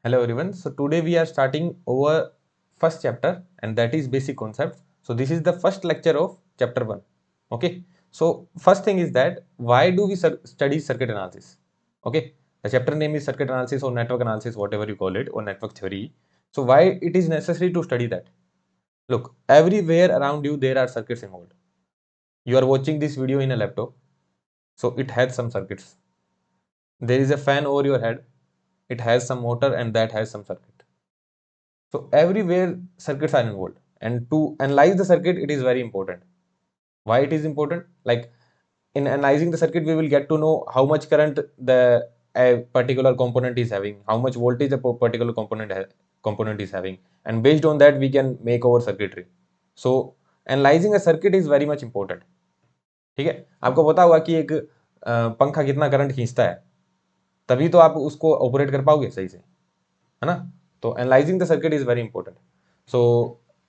Hello everyone. So today we are starting our first chapter and that is basic concepts. So this is the first lecture of chapter 1. Okay. So first thing is that why do we study circuit analysis? Okay. The chapter name is circuit analysis or network analysis, whatever you call it, or network theory. So why it is necessary to study that? Look, everywhere around you there are circuits involved. You are watching this video in a laptop. So it has some circuits. There is a fan over your head. It has some motor and that has some circuit. So everywhere circuits are involved, and to analyze the circuit, it is very important. Why it is important? Like in analyzing the circuit, we will get to know how much current the a particular component is having, how much voltage a particular component is having, and based on that, we can make our circuitry. So analyzing a circuit is very much important. ठीक है, आपको पता होगा कि एक पंखा कितना current खींचता है, तभी तो आप उसको ऑपरेट कर पाओगे सही से, है ना? तो analysing the circuit is very important. So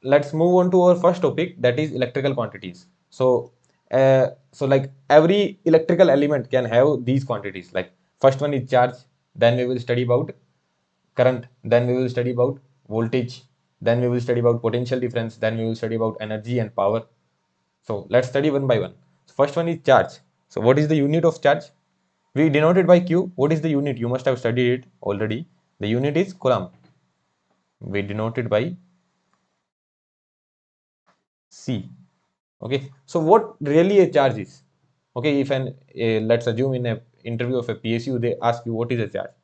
let's move on to our first topic, that is electrical quantities. So like every electrical element can have these quantities. Like first one is charge, then we will study about current, then we will study about voltage, then we will study about potential difference, then we will study about energy and power. So let's study one by one. First one is charge. So what is the unit of charge? We denote it by Q. What is the unit? You must have studied it already. The unit is coulomb. We denote it by C. Okay, so what really a charge is? Okay, if let's assume in a interview of a PSU they ask you what is a charge.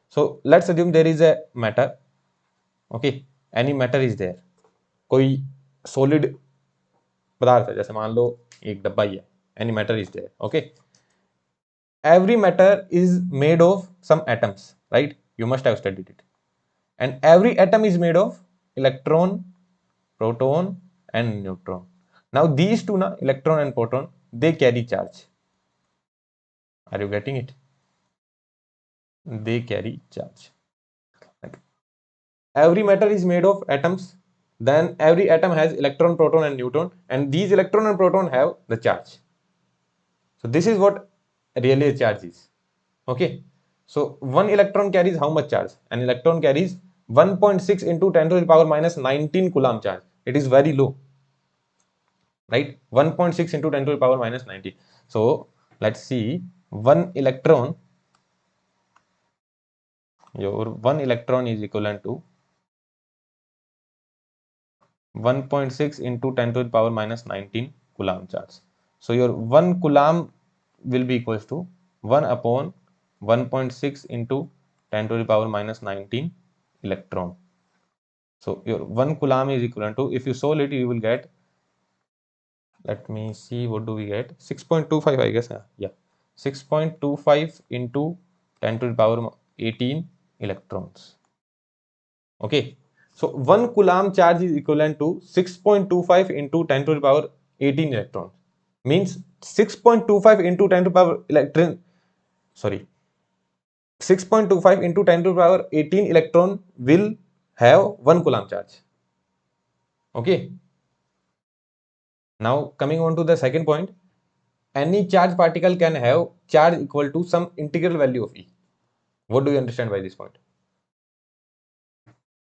So let's assume there is a matter. Okay, any matter is there. कोई solid पदार्थ है, जैसे मान लो एक डब्बा ही है. Any matter is there. Okay, every matter is made of some atoms, right? You must have studied it. And every atom is made of electron, proton and neutron. Now these two, electron and proton, they carry charge. Are you getting it? They carry charge. Like every matter is made of atoms. Then every atom has electron, proton and neutron, and these electron and proton have the charge. So this is what really a charge is. Okay. So one electron carries how much charge? An electron carries 1.6 into 10 to the power minus 19 coulomb charge. It is very low, right? 1.6 into 10 to the power minus 19. So let's see, one electron, your one electron is equivalent to 1.6 into 10 to the power minus 19 coulomb charge. So your 1 coulomb will be equals to 1 upon 1.6 into 10 to the power minus 19 electron. So your 1 coulomb is equivalent to, if you solve it, you will get, let me see, what do we get? 6.25, I guess. Yeah, 6.25 into 10 to the power 18 electrons. Okay, so 1 coulomb charge is equivalent to 6.25 into 10 to the power 18 electrons. Means 6.25 into 10 to the power 6.25 into 10 to the power 18 electron will have 1 coulomb charge. Okay. Now coming on to the second point, any charge particle can have charge equal to some integral value of E. What do you understand by this point?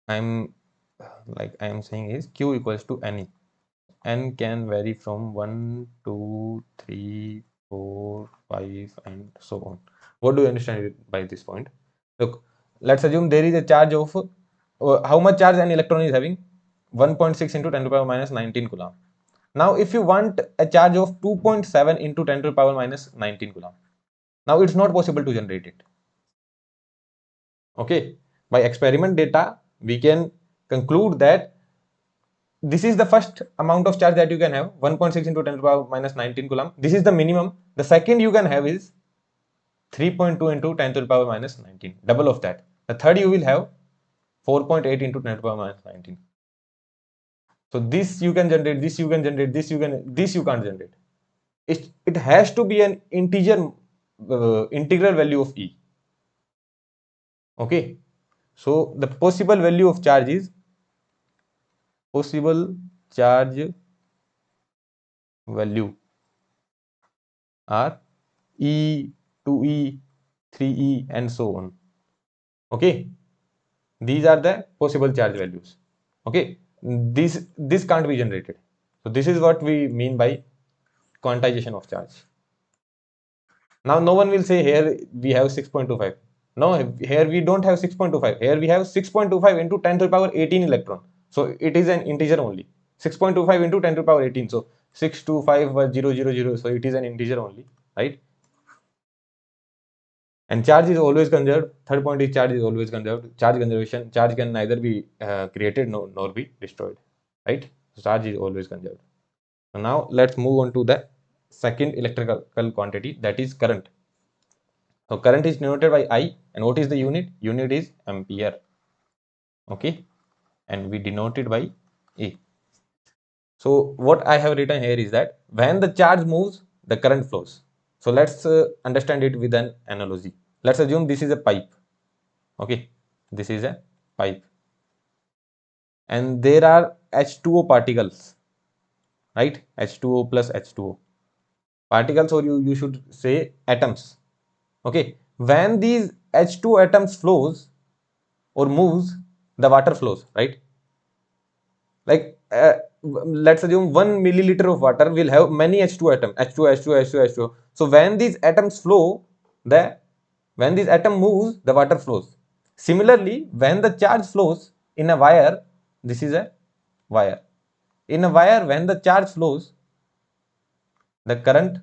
I am saying is Q equals to NE. N can vary from 1, 2, 3, 4, 5 and so on. What do you understand by this point? Look, let's assume there is a charge of how much charge an electron is having? 1.6 into 10 to the power minus 19 coulomb. Now if you want a charge of 2.7 into 10 to the power minus 19 coulomb, now it's not possible to generate it. Okay, by experiment data we can conclude that this is the first amount of charge that you can have, 1.6 into 10 to the power minus 19 coulomb. This is the minimum. The second you can have is 3.2 into 10 to the power minus 19, double of that. The third you will have 4.8 into 10 to the power minus 19. So this you can generate, this you can generate, this you can't generate. It has to be an integer integral value of E. Okay, so the possible value of charge is possible charge value are E, 2E, 3E and so on. Okay, These are the possible charge values. Okay, this can't be generated. So this is what we mean by quantization of charge. Now no one will say here we have 6.25. No, here we don't have 6.25. Here we have 6.25 into 10 to the power 18 electron. So it is an integer only. 6.25 into 10 to the power 18. So 625 was 000. So it is an integer only, right? And charge is always conserved. Third point is charge is always conserved. Charge conservation. Charge can neither be created nor be destroyed, right? So charge is always conserved. So now let's move on to the second electrical quantity, that is current. So current is denoted by I, and what is the unit? Unit is ampere. Okay, and we denote it by A. So what I have written here is that when the charge moves, the current flows. So let's understand it with an analogy. Let's assume this is a pipe. Okay, this is a pipe, and there are H2O particles, right? H2O plus H2O particles, or you should say atoms. Okay, when these H2 atoms flows or moves, the water flows, right? Like let's assume 1 milliliter of water will have many H2 atoms, H2, H2, H2, H2. So when these atoms flow, when this atom moves, the water flows. Similarly, when the charge flows in a wire, this is a wire. In a wire, when the charge flows, the current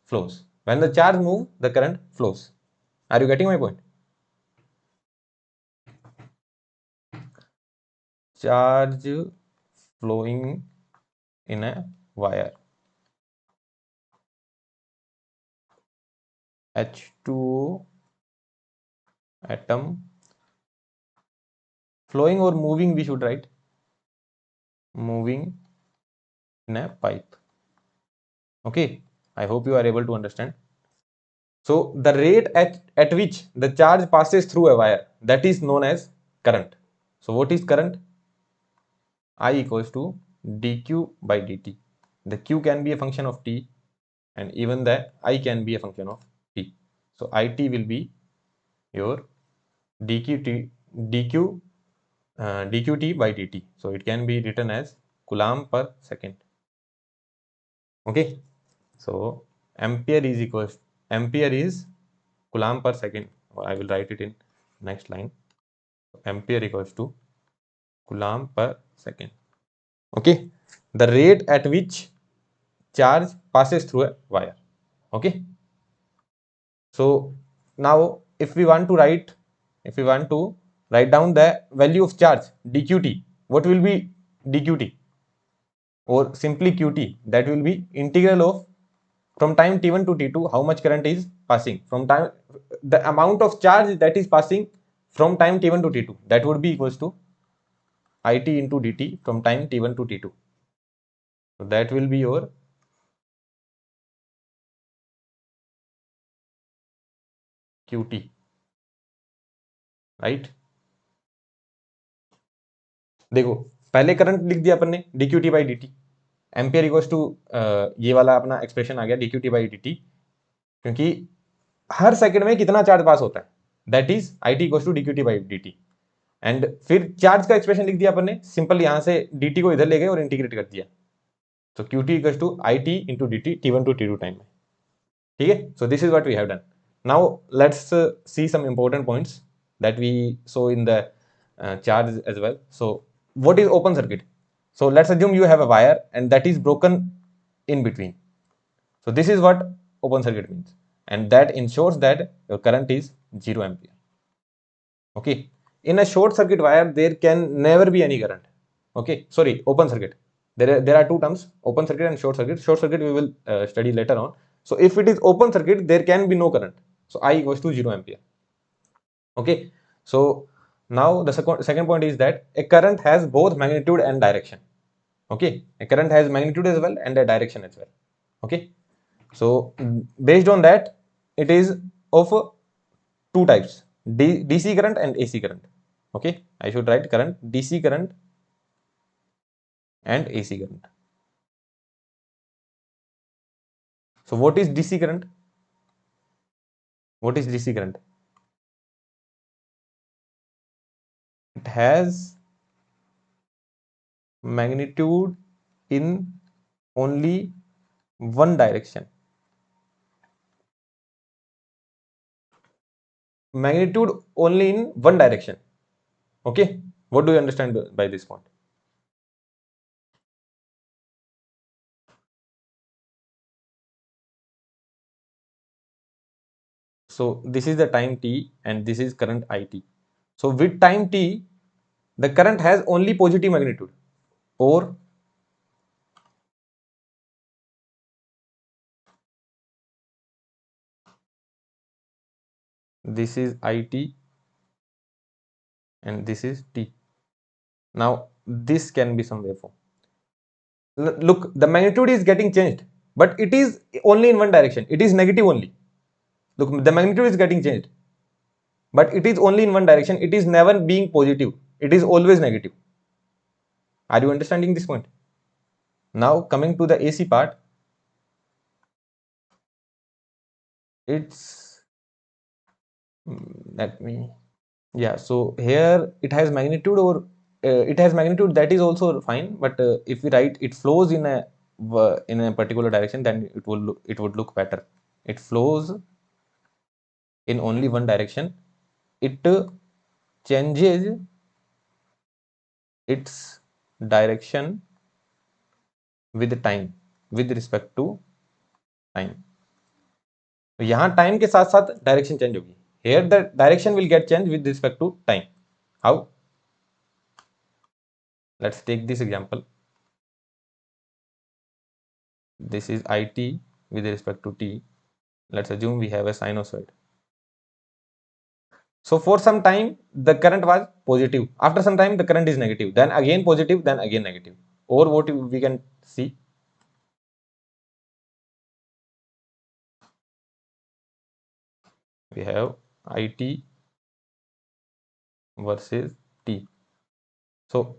flows. When the charge moves, the current flows. Are you getting my point? Charge flowing in a wire. H2O atom flowing or moving, we should write moving in a pipe. Okay, I hope you are able to understand. So the rate at which the charge passes through a wire, that is known as current. So what is current? I equals to dq by dt. The q can be a function of t, and even the I can be a function of t. So it will be your dq dqt by dt. So it can be written as coulomb per second. Okay, so ampere is coulomb per second, or I will write it in next line. Ampere equals to coulomb per second. Okay, the rate at which charge passes through a wire. Okay, so now if we want to write down the value of charge dqt, what will be dqt, or simply qt? That will be integral of from time t1 to t2 how much current is passing from time, the amount of charge that is passing from time t1 to t2, that would be equals to it into dt from time t1 to t2. So that will be your qt, right? देखो पहले current लिख दिया अपन ने dqt by dt, ampere equals to ये वाला अपना expression आ गया dqt by dt, क्योंकि हर सेकंड में कितना चार्ज पास होता है, that is it equals to dqt by dt. And फिर चार्ज का एक्सप्रेशन लिख दिया अपन ने, सिंपल यहां से dt को इधर ले गए और इंटीग्रेट कर दिया. So qt equals to it into dt t1 to t2 time में. ठीक है, so this is what we have done. Now let's see some important points that we saw in the charge as well. So what is open circuit? So let's assume you have a wire and that is broken in between. So this is what open circuit means, and that ensures that your current is 0 ampere. Okay, in a short circuit wire there can never be any current. Okay, sorry, open circuit. There are two terms, open circuit and short circuit. Short circuit we will study later on. So if it is open circuit, there can be no current. So I equals to 0 ampere. Okay, so now the second point is that a current has both magnitude and direction. Okay, a current has magnitude as well and a direction as well. Okay, so based on that, it is of two types, DC current and AC current. Okay, I should write current, DC current and AC current. So what is DC current? What is DC current? it has magnitude in only one direction. Magnitude only in one direction. Okay, what do you understand by this point? So this is the time t and this is current it. So with time t, the current has only positive magnitude, or this is it and this is t. Now this can be some waveform. Look, the magnitude is getting changed, but it is only in one direction. It is negative only. Look, the magnitude is getting changed, but it is only in one direction. It is never being positive. It is always negative. Are you understanding this point? Now coming to the AC part, it's let me, yeah. So here it has magnitude, or it has magnitude, that is also fine. But if we write it flows in a particular direction, then it would look better. It flows in only one direction. It changes its direction with time, with respect to time. तो यहाँ time के साथ साथ direction change होगी. Here the direction will get changed with respect to time. How? Let's take this example. This is it with respect to t. Let's assume we have a sinusoid. So for some time the current was positive. After some time the current is negative. Then again positive. Then again negative. Or what we can see, we have it versus t. So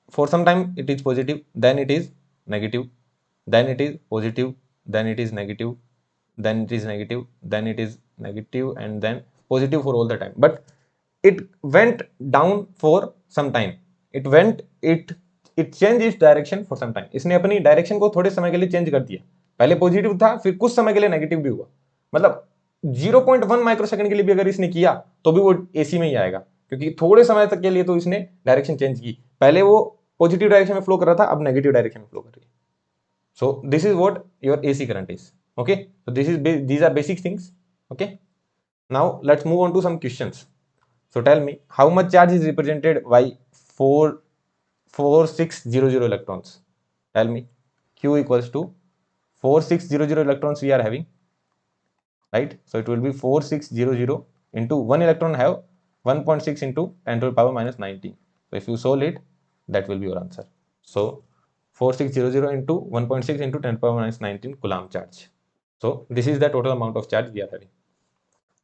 for some time it is positive, then it is negative, then it is positive, then it is negative, then it is negative, then it is negative, and then positive for all the time. But it went down for some time. It changed its direction for some time. इसने अपनी direction को थोड़े समय के लिए change कर दिया. पहले पॉजिटिव था, फिर कुछ समय के लिए नेगेटिव भी हुआ. मतलब 0.1 माइक्रोसेकंड के लिए भी अगर इसने किया तो भी वो एसी में ही आएगा, क्योंकि थोड़े समय तक के लिए तो इसने डायरेक्शन चेंज की. पहले वो पॉजिटिव डायरेक्शन में फ्लो कर रहा था, अब नेगेटिव डायरेक्शन में फ्लो कर रही है. So this is what your AC current is. Okay, so these are basic things. Okay, now let's move on to some questions. So tell me, how much charge is represented by 4600 electrons? Tell me. Q equals to 4600 electrons we are having, right? So it will be 4600 into 1 electron have 1.6 into 10 to the power minus 19. So if you solve it, that will be your answer. So 4600 into 1.6 into 10 to the power minus 19 Coulomb charge. So this is the total amount of charge we are having.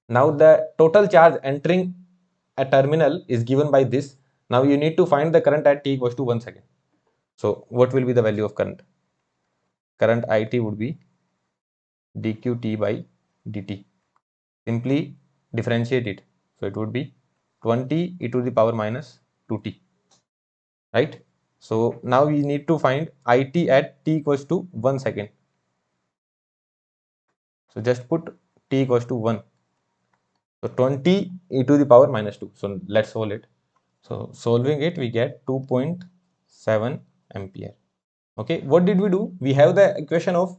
Now the total charge entering a terminal is given by this. Now you need to find the current at t equals to 1 second. So what will be the value of current? Current IT would be dqt by dt. Simply differentiate it. So it would be 20 e to the power minus 2t, right? So now we need to find IT at t equals to 1 second. So just put t equals to 1. So 20 e to the power minus 2. So let's solve it. So solving it, we get 2.7 ampere. Okay, what did we do? We have the equation of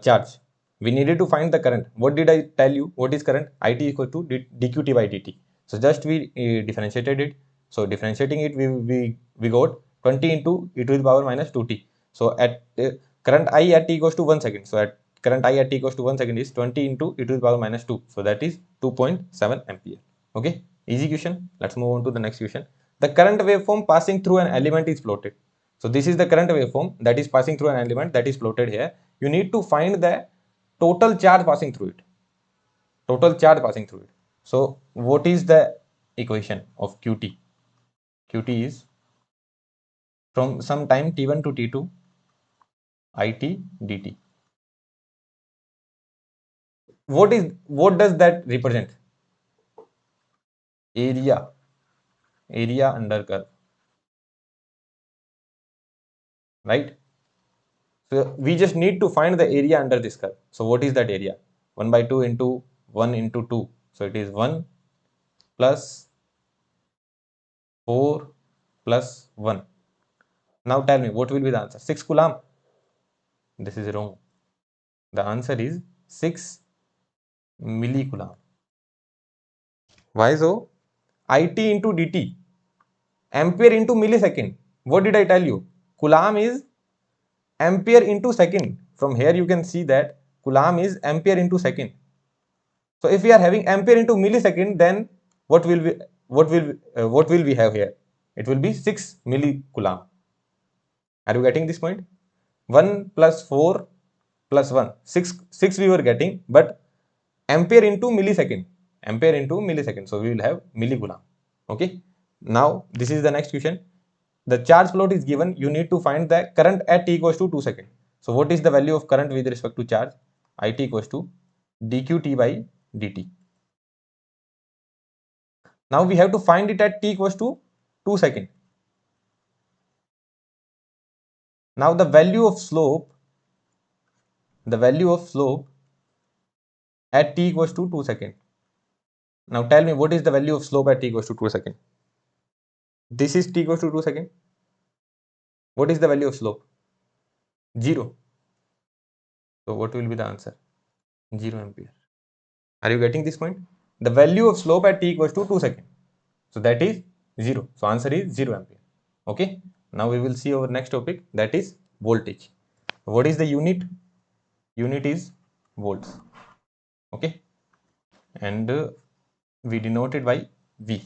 charge. We needed to find the current. What did I tell you? What is current? IT equal to dqt by dt. So just we differentiated it. So differentiating it, we got 20 into e to the power minus 2t. So at current I at t equals to 1 second. So at current I at t equals to 1 second is 20 into e to the power minus 2. So that is 2.7 ampere. Okay, easy question. Let's move on to the next question. The current waveform passing through an element is plotted. So this is the current waveform that is passing through an element that is plotted here. You need to find the total charge passing through it. Total charge passing through it. So what is the equation of Qt? Qt is from some time t1 to t2 it dt. What does that represent? Area area under curve, right? So we just need to find the area under this curve. So what is that area? 1 by 2 into 1 into 2. So it is 1 plus 4 plus 1. Now tell me what will be the answer? 6 coulomb. This is wrong. The answer is 6 millicoulomb. Why so? IT into dt, ampere into millisecond. What did I tell you? Coulomb is ampere into second. From here you can see that coulomb is ampere into second. So if we are having ampere into millisecond, then what will we have here? It will be 6 millicoulomb. Are you getting this point? 1 plus 4 plus 1, 6 we were getting, but ampere into millisecond, so we will have millicoulomb. Okay, now this is the next question. The charge plot is given. You need to find the current at t equals to 2 seconds. So what is the value of current with respect to charge? It equals to dqt by dt. Now we have to find it at t equals to 2 seconds. Now the value of slope at t equals to 2 seconds. Now tell me what is the value of slope at t equals to 2 seconds. This is t equals to 2 seconds. What is the value of slope? 0. So what will be the answer? 0 ampere. Are you getting this point? The value of slope at t equals to 2 seconds. So that is 0. So answer is 0 ampere. Okay. Now we will see our next topic, that is voltage. What is the unit? Unit is volts. Okay. And we denote it by V.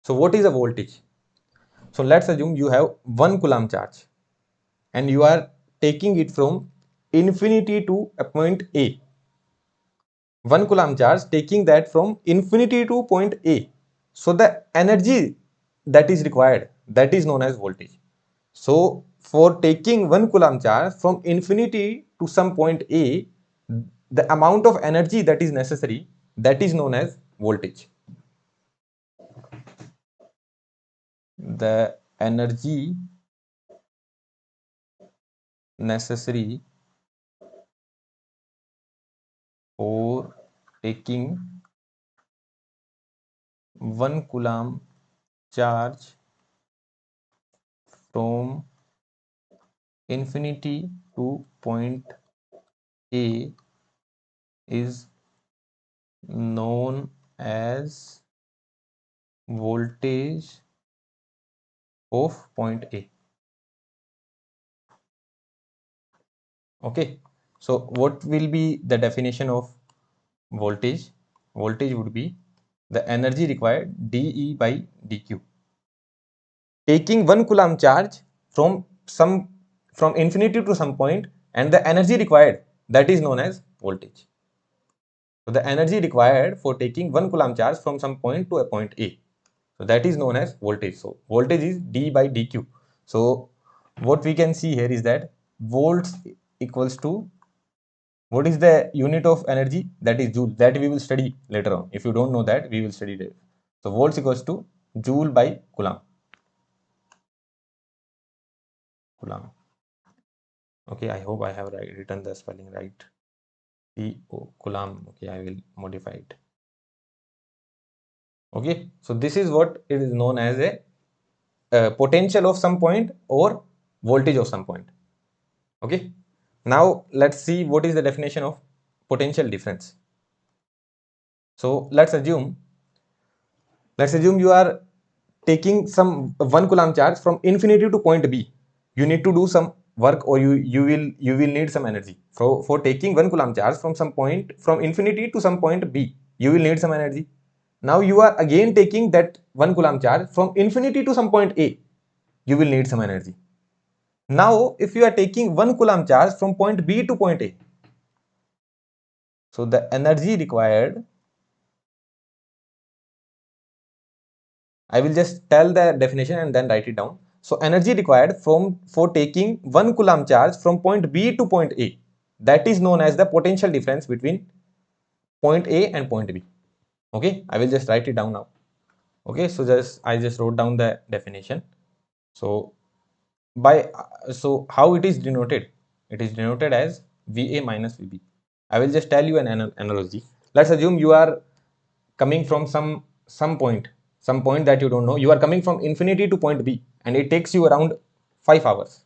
So what is a voltage? So let's assume you have 1 coulomb charge and you are taking it from infinity to a point A. 1 coulomb charge, taking that from infinity to point A. So the energy that is required, that is known as voltage. So for taking 1 coulomb charge from infinity to some point A, the amount of energy that is necessary, that is known as voltage. The energy necessary for taking 1 coulomb charge from infinity to point A is known as voltage of point A. Okay, so what will be the definition of voltage? Voltage would be the energy required dE by dQ. Taking 1 coulomb charge from infinity to some point, and the energy required, that is known as voltage. So the energy required for taking 1 coulomb charge from some point to a point A, so that is known as voltage. So voltage is d by dq. So what we can see here is that volts equals to, what is the unit of energy? That is joule. That we will study later on. If you don't know that, we will study later. So volts equals to joule by coulomb. Coulomb. Okay, I hope I have written the spelling right. Coulomb. Okay, I will modify it. Okay, so this is what it is known as a potential of some point or voltage of some point. Okay, now let's see what is the definition of potential difference. So let's assume you are taking some 1 coulomb charge from infinity to point B. You need to do some work, or you will need some energy. For taking 1 coulomb charge from some point, from infinity to some point B, you will need some energy. Now you are again taking that 1 coulomb charge from infinity to some point A, you will need some energy. Now if you are taking 1 coulomb charge from point B to point A, so the energy required, I will just tell the definition and then write it down. So energy required for taking 1 coulomb charge from point B to point A, that is known as the potential difference between point A and point B. Okay, I will just write it down now. Okay, so I just wrote down the definition. So so how it is denoted? It is denoted as VA minus VB. I will just tell you an analogy. Let's assume you are coming from some point that you don't know. You are coming from infinity to point B, and it takes you around 5 hours.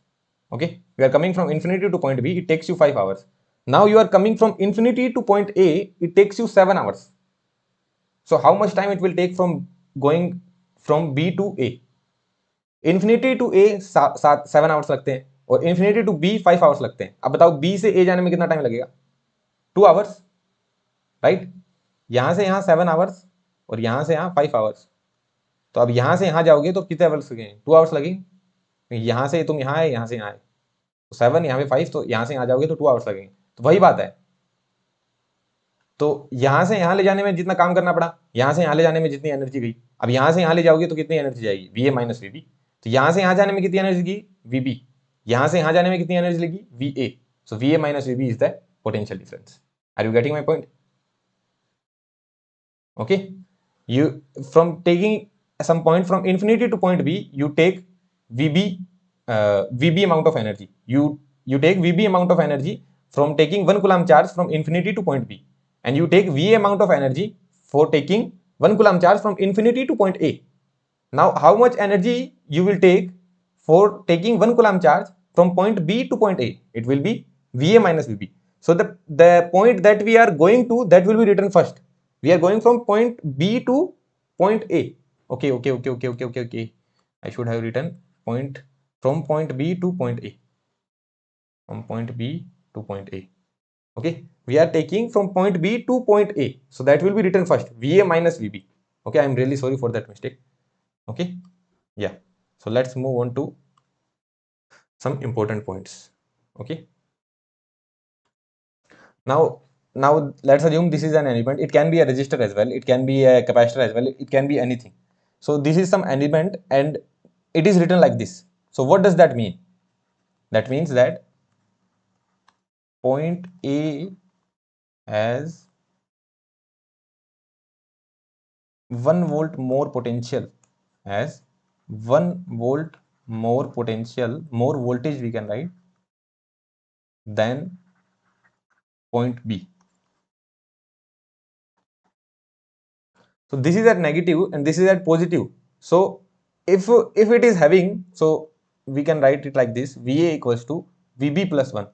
Okay, you are coming from infinity to point B, it takes you 5 hours. Now you are coming from infinity to point A, it takes you 7 hours. So how much time it will take from going from B to A? Infinity to A 7 hours लगते हैं और infinity to be 5 hours लगते हैं. अब बताओ B से ए जाने में कितना टाइम लगेगा? 2 आवर्स, राइट. यहां से यहां 7 आवर्स और यहां से यहां 5 आवर्स. तो अब यहां से यहां जाओगे तो कितने आवर्स लगेंगे? 2 आवर्स लगेंगे. यहां से तुम यहां आए, यहां से यहां आए तो 7, यहाँ पे 5, तो यहां से यहां जाओगे तो 2 आवर्स लगेंगे. तो वही बात है. तो यहां से यहां ले जाने में जितना काम करना पड़ा, यहां से यहां ले जाने में जितनी एनर्जी गई, अब यहां से यहां ले जाओगे तो कितनी एनर्जी जाएगी? V A minus V B. तो यहां से यहां जाने में कितनी एनर्जी लगी? V B. यहां से यहां जाने में कितनी एनर्जी लगी? V A. So V A minus V B is the potential difference. Are you getting my point? Okay, you from taking some point from infinity to point B, you take VB, VB amount of energy. You take VB amount of energy from taking 1 coulomb charge from infinity to point B, and you take VA amount of energy for taking 1 coulomb charge from infinity to point A. Now how much energy you will take for taking 1 coulomb charge from point B to point A? It will be VA minus VB. So the point that we are going to, that will be written first. We are going from point B to point A. Okay. I should have written from point B to point A. From point B to point A. Okay, we are taking from point B to point A. So that will be written first, VA minus VB. Okay, I am really sorry for that mistake. Okay, yeah. So let's move on to some important points. Okay. Now let's assume this is an element. It can be a resistor as well, it can be a capacitor as well, it can be anything. So this is some element and it is written like this. So what does that mean? That means that point A has 1 volt more potential, as 1 volt more potential, more voltage we can write, than point B. So this is at negative and this is at positive. So if it is having, so we can write it like this: VA equals to VB plus 1.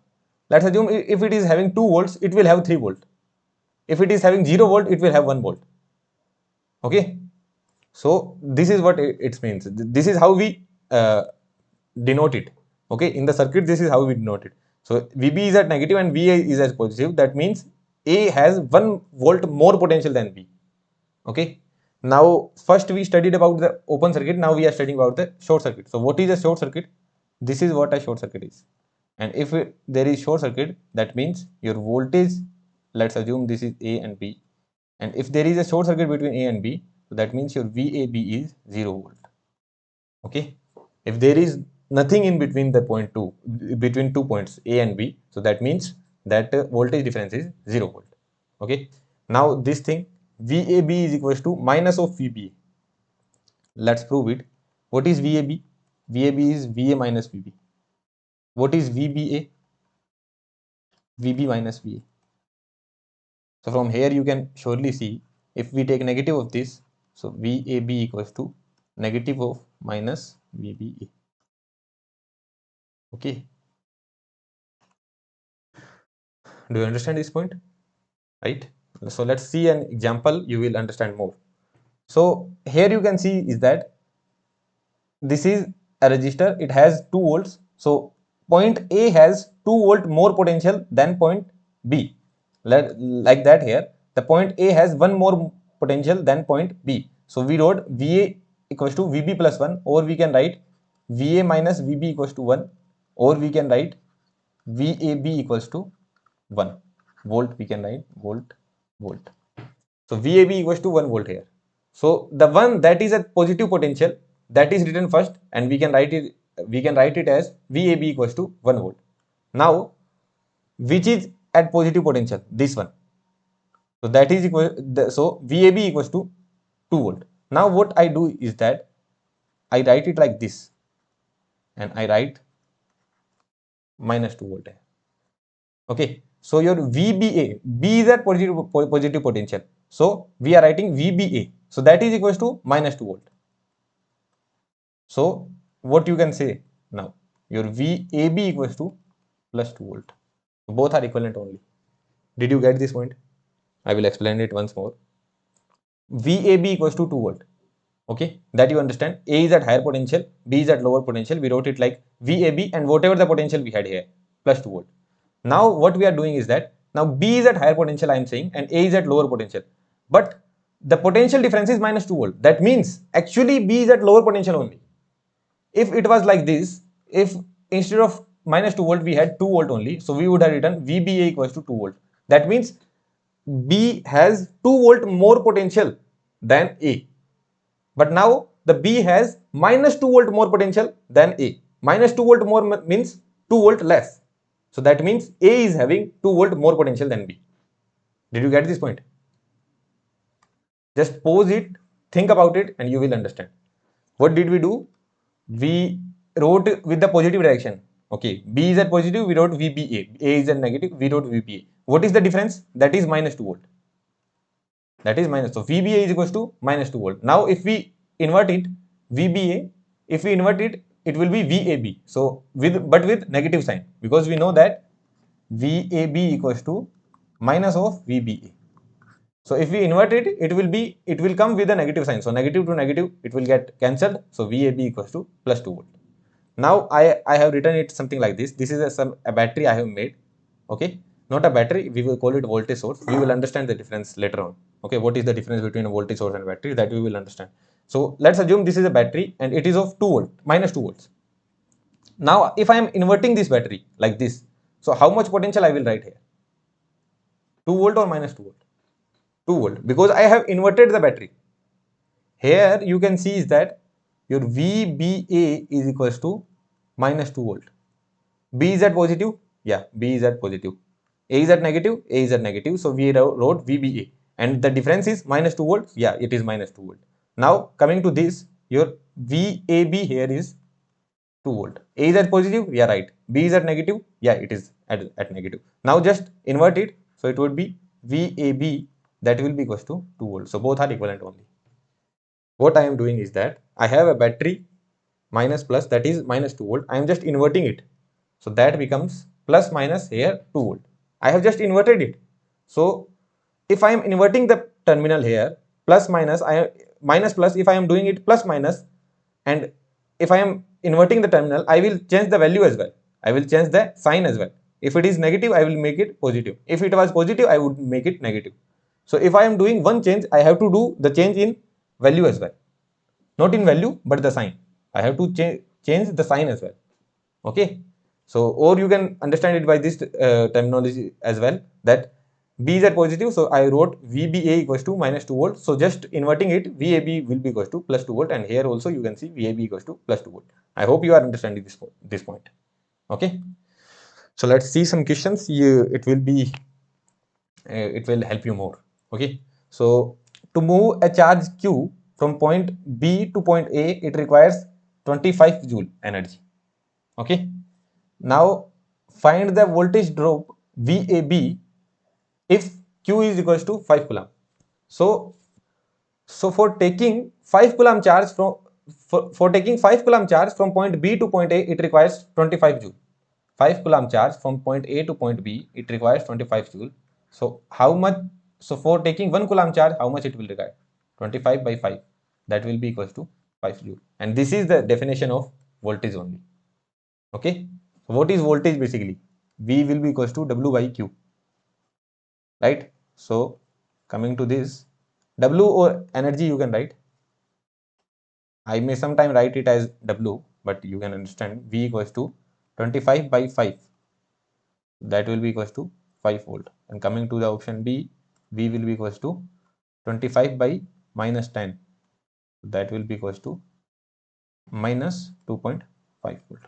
Let's assume if it is having 2 volts, it will have 3 volt. If it is having 0 volt, it will have 1 volt. Okay. So this is what it means. This is how we denote it. Okay. In the circuit, this is how we denote it. So VB is at negative and VA is at positive. That means A has 1 volt more potential than B. Okay. Now first we studied about the open circuit, now we are studying about the short circuit. So what is a short circuit? This is what a short circuit is. And if there is short circuit, that means your voltage, let's assume this is A and B, and if there is a short circuit between A and B, so that means your VAB is 0 volt. Okay. If there is nothing in between the between 2 points A and B, so that means that voltage difference is 0 volt. Okay. Now this thing, VAB is equals to minus of VBA. Let's prove it. What is VAB? VAB is VA minus VB. What is VBA? VB minus VA. So from here you can surely see, if we take negative of this, so VAB equals to negative of minus VBA. Okay. Do you understand this point? Right? So let's see an example, you will understand more. So here you can see is that this is a resistor, it has 2 volts. So point A has 2 volt more potential than point B. Like that here, the point A has 1 more potential than point B. So we wrote VA equals to VB plus 1, or we can write VA minus VB equals to 1, or we can write VAB equals to 1 volt. We can write volt. So VAB equals to 1 volt here. So the one that is at positive potential, that is written first, and we can write it as VAB equals to 1 volt. Now which is at positive potential? This one. So that is equal, so VAB equals to 2 volt. Now what I do is that I write it like this, and I write minus 2 volt. Okay, so your VBA, B is at positive potential. So we are writing VBA. So that is equals to minus 2 volt. So what you can say now, your VAB equals to plus 2 volt. Both are equivalent only. Did you get this point? I will explain it once more. VAB equals to 2 volt. Okay, that you understand. A is at higher potential, B is at lower potential. We wrote it like VAB, and whatever the potential we had here, plus 2 volt. Now what we are doing is that now B is at higher potential, I am saying, and A is at lower potential. But the potential difference is minus 2 volt. That means actually B is at lower potential only. If it was like this, if instead of minus 2 volt we had 2 volt only, so we would have written VBA equals to 2 volt. That means B has 2 volt more potential than A. But now the B has minus 2 volt more potential than A. Minus 2 volt more means 2 volt less. So that means A is having 2 volt more potential than B. Did you get this point? Just pause it, think about it, and you will understand. What did we do? We wrote with the positive direction. Okay, B is at positive, we wrote VBA. A is at negative, we wrote VBA. What is the difference? That is minus 2 volt. That is minus. So VBA is equals to minus 2 volt. Now if we invert it, VBA, if we invert it, it will be VAB. So with negative sign, because we know that VAB equals to minus of VBA. So if we invert it, it will come with a negative sign. So negative to negative, it will get cancelled. So VAB equals to plus 2 volt. Now I have written it something like this. This is a battery I have made. Okay, not a battery. We will call it voltage source. We will understand the difference later on. Okay, what is the difference between a voltage source and a battery? That we will understand. So let's assume this is a battery and it is of 2 volt, minus 2 volts. Now if I am inverting this battery like this, so how much potential I will write here? 2 volt or minus 2 volt? 2 volt, because I have inverted the battery. Here you can see is that your VBA is equals to minus 2 volt. B is at positive? Yeah, B is at positive. A is at negative? A is at negative. So we wrote VBA. And the difference is minus 2 volt? Yeah, it is minus 2 volt. Now coming to this, your VAB here is 2 volt. A is at positive? Yeah, right. B is at negative? Yeah, it is at negative. Now just invert it. So it would be VAB, that will be equals to 2 volt. So both are equivalent only. What I am doing is that I have a battery minus plus, that is minus 2 volt. I am just inverting it. So that becomes plus minus here 2 volt. I have just inverted it. So if I am inverting the terminal here, plus minus, minus plus, if I am doing it plus minus, and if I am inverting the terminal, I will change the value as well. I will change the sign as well. If it is negative, I will make it positive. If it was positive, I would make it negative. So if I am doing one change, I have to do the change in value as well. Not in value, but the sign. I have to change the sign as well. Okay. So, or you can understand it by this terminology as well, that B is at positive. So I wrote VBA equals to minus 2 volt. So just inverting it, VAB will be equals to plus 2 volt. And here also you can see VAB equals to plus 2 volt. I hope you are understanding this point. Okay. So let's see some questions. It will help you more. Okay. So to move a charge Q from point B to point A, it requires 25 joule energy. Okay. Now find the voltage drop VAB if Q is equals to 5 coulomb. So for taking 5 coulomb charge for taking 5 coulomb charge from point B to point A, it requires 25 joule. 5 coulomb charge from point A to point B, it requires 25 joule. So how much? So for taking 1 coulomb charge, how much it will require? 25 by 5. That will be equals to 5 joule. And this is the definition of voltage only. Okay. So what is voltage basically? V will be equals to W by Q. Right. So coming to this, W or energy you can write. I may sometime write it as W, but you can understand V equals to 25 by 5. That will be equals to 5 volt. And coming to the option B, V will be equals to 25 by minus 10. That will be equals to minus 2.5 volt.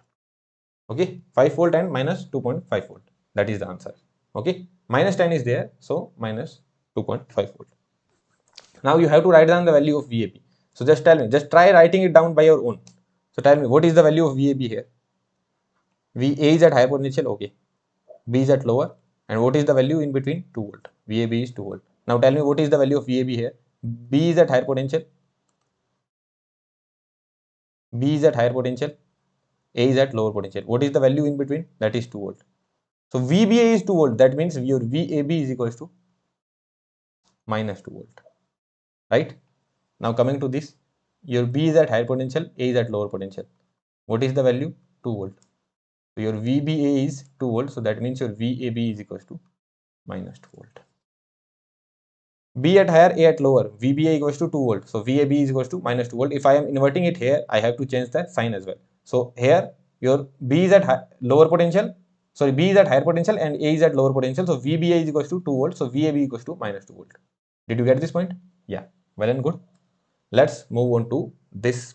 Okay, 5 volt and minus 2.5 volt. That is the answer. Okay, minus 10 is there, so minus 2.5 volt. Now you have to write down the value of VAB. So just tell me, just try writing it down by your own. So tell me, what is the value of VAB here? VA is at higher potential, okay. B is at lower. And what is the value in between? 2 volt. VAB is 2 volt. Now tell me, what is the value of VAB here? B is at higher potential. B is at higher potential. A is at lower potential. What is the value in between? That is 2 volt. So VBA is 2 volt. That means your VAB is equals to minus 2 volt. Right? Now coming to this, your B is at higher potential, A is at lower potential. What is the value? 2 volt. So your VBA is 2 volt. So that means your VAB is equals to minus 2 volt. B at higher, A at lower. VBA equals to 2 volt. So VAB is equals to minus 2 volt. If I am inverting it here, I have to change the sign as well. So here your B is at lower potential. Sorry, B is at higher potential and A is at lower potential. So VBA is equals to 2 volt. So VAB equals to minus 2 volt. Did you get this point? Yeah. Well and good. Let's move on to this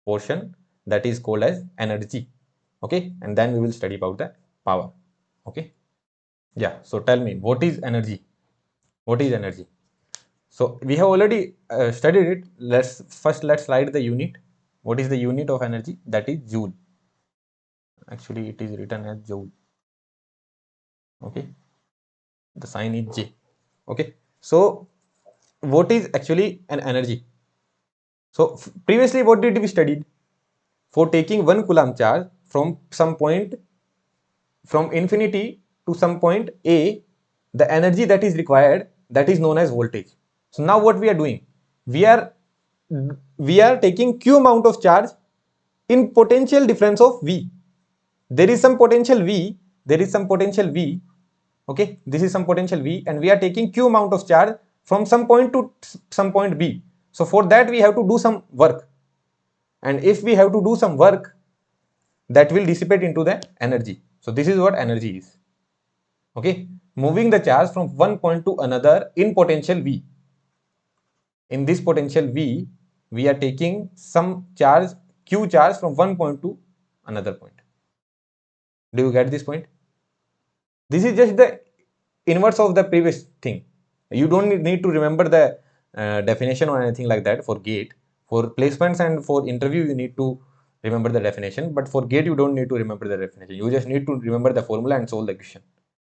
portion that is called as energy. Okay. And then we will study about the power. Okay. Yeah. So tell me, what is energy? What is energy? So we have already studied it. Let's write the unit. What is the unit of energy? That is joule. Actually, it is written as joule. Okay. The sign is J. Okay. So what is actually an energy? So previously, what did we studied? For taking 1 coulomb charge from some point, from infinity to some point A, the energy that is required, that is known as voltage. So now what we are doing? We are taking Q amount of charge in potential difference of V. There is some potential V, okay, this is some potential V, and we are taking Q amount of charge from some point to some point B. So for that we have to do some work, and if we have to do some work, that will dissipate into the energy. So this is what energy is. Okay, moving the charge from one point to another in potential V. In this potential V, we are taking some charge, Q charge, from one point to another point. Do you get this point? This is just the inverse of the previous thing. You don't need to remember the definition or anything like that for gate. For placements and for interview, you need to remember the definition. But for gate, you don't need to remember the definition. You just need to remember the formula and solve the question.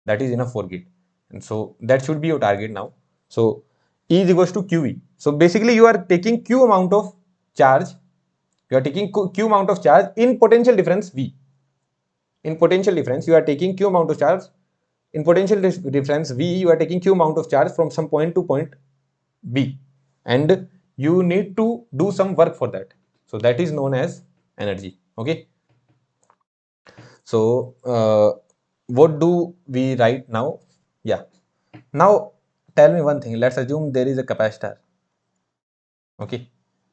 That is enough for gate. And so that should be your target now. So E is equals to QE. So basically, you are taking Q amount of charge. You are taking Q amount of charge in potential difference V. In potential difference, you are taking Q amount of charge. In potential difference V, you are taking Q amount of charge from some point to point B, and you need to do some work for that. So that is known as energy. Okay. So what do we write now? Yeah. Now tell me one thing. Let's assume there is a capacitor. Okay,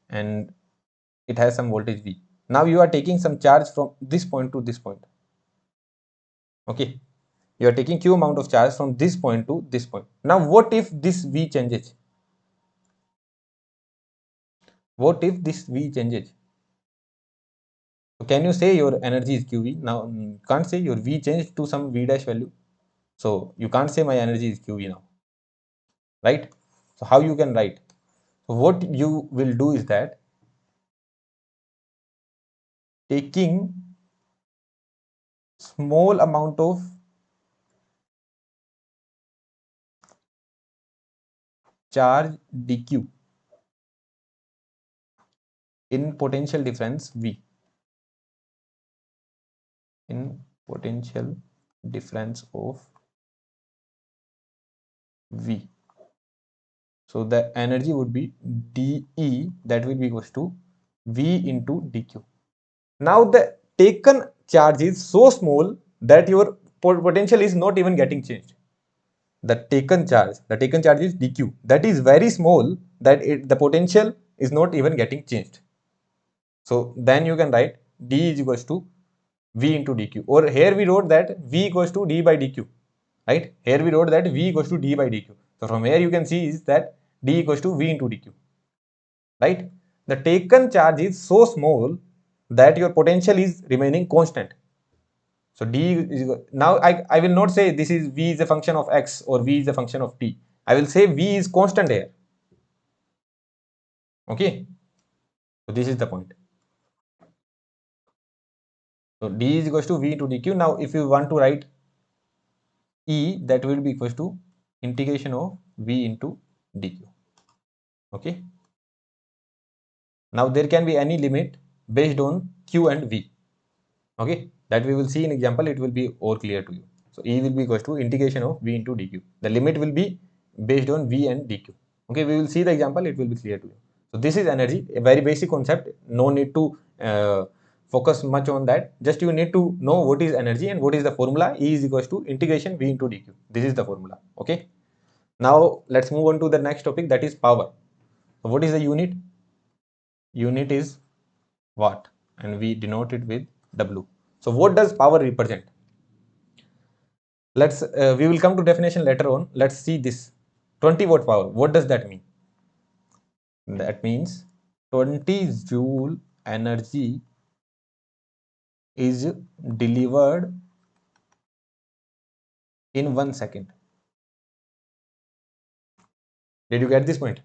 and it has some voltage V. Now you are taking some charge from this point to this point. Okay, you are taking Q amount of charge from this point to this point. Now what if this V changes? What if this V changes? So can you say your energy is QV? Now can't say your V changed to some V dash value. So you can't say my energy is QV now, right? So how you can write? So what you will do is that taking small amount of charge dq in potential difference V, in potential difference of V. So the energy would be dE, that will be equals to V into dq. Now the taken charge is so small that your potential is not even getting changed. The taken charge is dq. That is very small that the potential is not even getting changed. So then you can write d is equals to v into dq, or here we wrote that v equals to d by dq, right? Here we wrote that v equals to d by dq. So from here you can see is that d equals to v into dq, right? The taken charge is so small that your potential is remaining constant. So d is, now I will not say this is v is a function of x or v is a function of t. I will say v is constant here. Okay. So this is the point. So d is equals to v into dq. Now if you want to write E, that will be equals to integration of v into dq. Okay. Now there can be any limit based on q and v. Okay, that we will see in example. It will be more clear to you. So E will be equals to integration of v into dq. The limit will be based on v and dq. Okay, we will see the example. It will be clear to you. So this is energy, a very basic concept. No need to focus much on that. Just you need to know what is energy and what is the formula. E is equals to integration v into dq. This is the formula. Okay. Now let's move on to the next topic, that is power. So what is the unit? Unit is watt and we denote it with W. So what does power represent? Let's we will come to definition later on. Let's see this 20 watt power. What does that mean? That means 20 joule energy is delivered in 1 second. Did you get this point?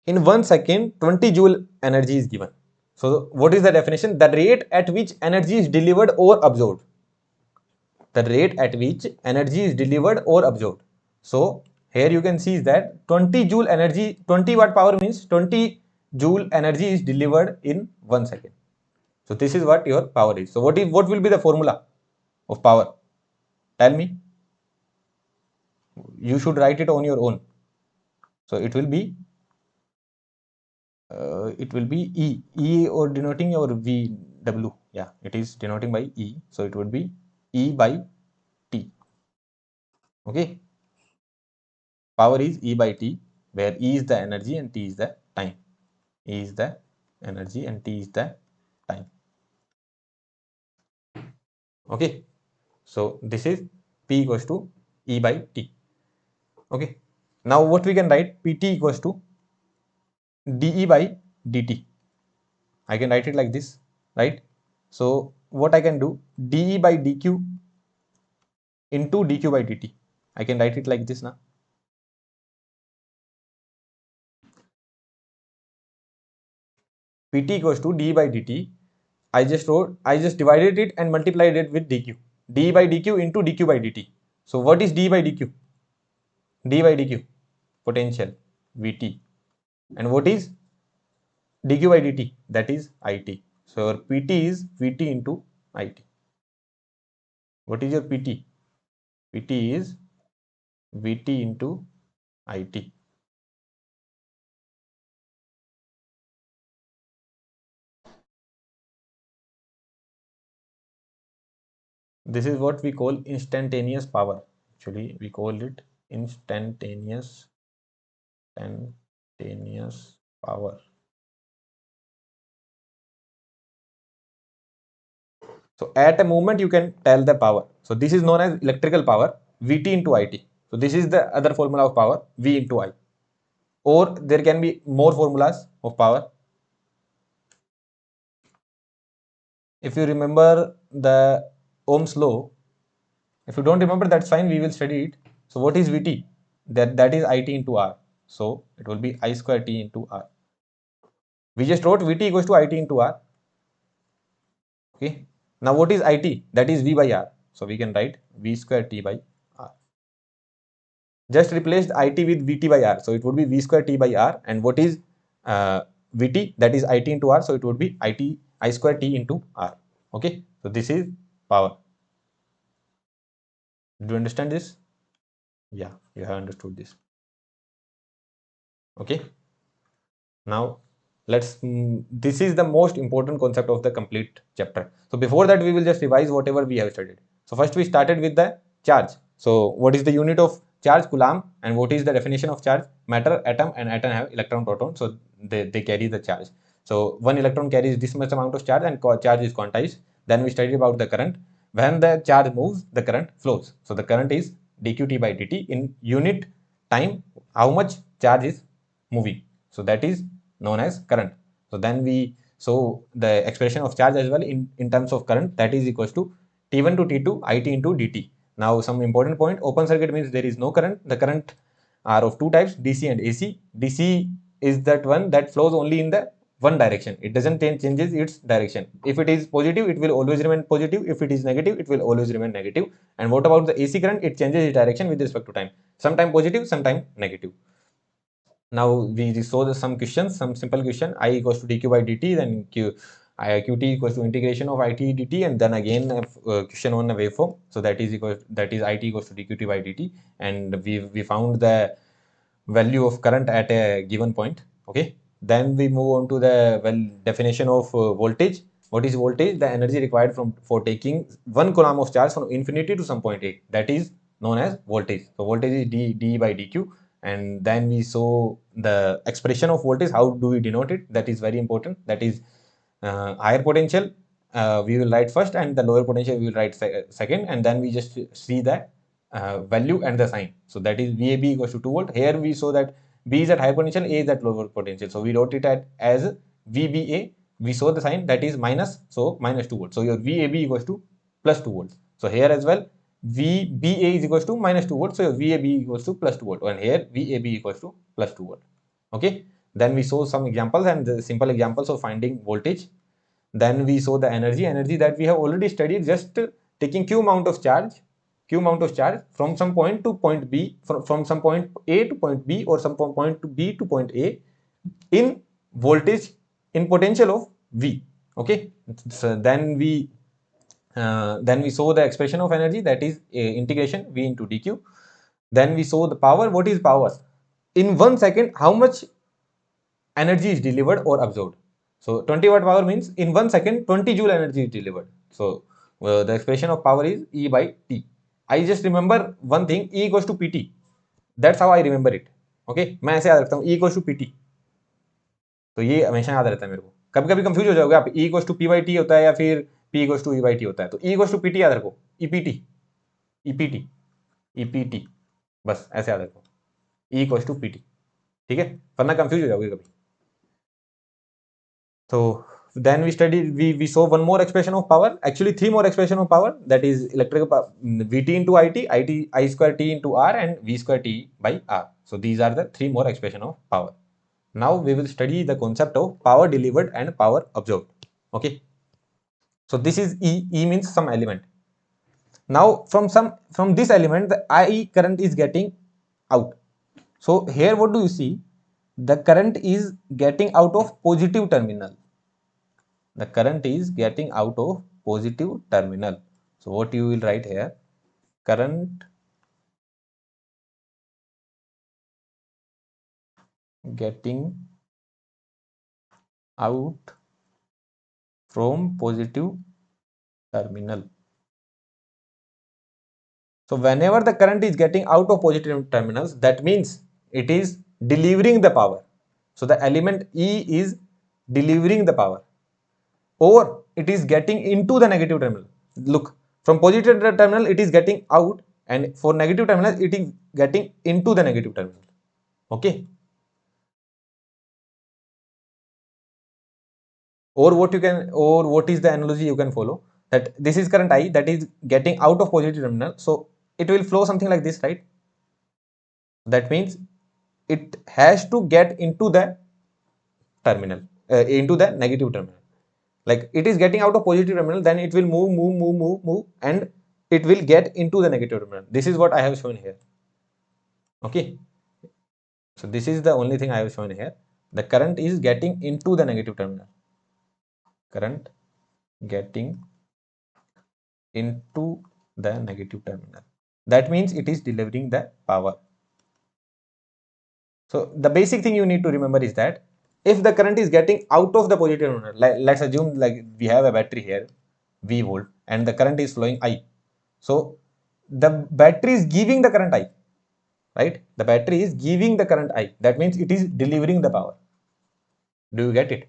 In 1 second, 20 joule energy is given. So what is the definition? The rate at which energy is delivered or absorbed. The rate at which energy is delivered or absorbed. So here you can see is that 20 joule energy, 20 watt power means 20 joule energy is delivered in 1 second. So this is what your power is. So what will be the formula of power? Tell me. You should write it on your own. So it will be E or denoting your V W. Yeah, it is denoting by E. So it would be E by T. Okay. Power is E by T, where E is the energy and T is the time. E is the energy and T is the time. Okay. So this is P equals to E by T. Okay. Now what we can write? PT equals to dE by dt. I can write it like this, right? So what I can do? dE by dq into dq by dt. I can write it like this now. PT equals to dE by dt. I just divided it and multiplied it with dq. dE by dq into dq by dt. So what is dE by dq? d by dq, potential Vt. And what is dq by dt? That is it. So your Pt is Vt into it. What is your Pt? Pt is Vt into it. This is what we call instantaneous power. Actually, we call it instantaneous power. So at a moment you can tell the power. So this is known as electrical power, Vt into it. So this is the other formula of power, V into I. Or there can be more formulas of power. If you remember the Ohm's law, if you don't remember, that's fine, we will study it. So what is Vt? That is it into R. So it will be I square T into R. We just wrote Vt equals to it into R. Okay. Now what is it? That is V by R. So we can write V square T by R. Just replace it with Vt by R. So it would be V square T by R. And what is Vt? That is it into R. So it would be I square T into R. Okay. So this is power. Do you understand this? Yeah, you have understood this. Okay. Now this is the most important concept of the complete chapter. So before that, we will just revise whatever we have studied. So first we started with the charge. So what is the unit of charge? Coulomb. And what is the definition of charge? Matter, atom, and atom have electron, proton. So they carry the charge. So one electron carries this much amount of charge and charge is quantized. Then we studied about the current. When the charge moves, the current flows. So the current is dqt by dt in unit time, how much charge is moving. So that is known as current. So then the expression of charge as well in terms of current, that is equals to T1 to T2 IT into dt. Now some important point, open circuit means there is no current. The current are of two types, DC and AC. DC is that one that flows only in the one direction. It doesn't changes its direction. If it is positive, it will always remain positive. If it is negative, it will always remain negative. And what about the AC current? It changes its direction with respect to time. Sometime positive, sometime negative. Now we saw some questions, some simple question. I equals to dq by dt, then qt equals to integration of it dt, and then again question on a waveform. So that is it equals to dqt by dt, and we found the value of current at a given point. Okay, then we move on to the definition of voltage. What is voltage? The energy required for taking 1 coulomb of charge from infinity to some point A. That is known as voltage. So voltage is d by dq. And then we saw the expression of voltage. How do we denote it? That is very important. That is higher potential we will write first, and the lower potential we will write second, and then we just see the value and the sign. So that is VAB equals to 2 volt. Here we saw that B is at higher potential, A is at lower potential. So we wrote it as VBA. We saw the sign, that is minus, so minus 2 volts. So your VAB equals to plus 2 volts. So here as well, VBA is equals to minus 2 volts. So your VAB equals to plus 2 volt. And here VAB equals to plus 2 volt. Okay. Then we saw some examples and the simple examples of finding voltage. Then we saw the energy that we have already studied, just taking q amount of charge from some point to point B, from some point A to point B, or some point to B to point A, in voltage, in potential of V. Okay. So then we saw the expression of energy, that is integration V into dq. Then we saw the power. What is power? In 1 second, how much energy is delivered or absorbed? So 20 watt power means in 1 second 20 joule energy is delivered. So the expression of power is E by T. I just remember one thing, E equals to PT. That's how I remember it. Okay, मैं ऐसे याद रखता हूँ, E equals to PT. तो ये हमेशा याद रहता है मेरे को. कभी कभी कंफ्यूज हो जाओगे आप, E equals to P by T होता है या फिर P equals to E by T होता है. तो E equals to PT याद रखो, EPT, EPT, EPT, बस ऐसे याद रखो, E equals to PT. ठीक है, वरना कंफ्यूज हो जाओगे कभी. So then we saw one more expression of power, actually 3 more expression of power, that is electrical power, Vt into it, I square T into R, and V square T by R. So these are the 3 more expression of power. Now we will study the concept of power delivered and power absorbed. Okay, so this is E means some element. Now from this element the I current is getting out. So here what do you see? The current is getting out of positive terminal. The current is getting out of positive terminal. So what you will write here? Current getting out from positive terminal. So whenever the current is getting out of positive terminals, that means it is delivering the power. So the element E is delivering the power, or it is getting into the negative terminal. Look, from positive terminal it is getting out, and for negative terminal it is getting into the negative terminal. Okay. Or what is the analogy you can follow? That this is current I that is getting out of positive terminal. So it will flow something like this, right? That means it has to get into the terminal, into the negative terminal. Like it is getting out of positive terminal, then it will move, and it will get into the negative terminal. This is what I have shown here. Okay. So this is the only thing I have shown here. The current is getting into the negative terminal. Current getting into the negative terminal. That means it is delivering the power. So the basic thing you need to remember is that if the current is getting out of the positive terminal, let's assume like we have a battery here, V volt, and the current is flowing I. So the battery is giving the current I, right? The battery is giving the current I. That means it is delivering the power. Do you get it?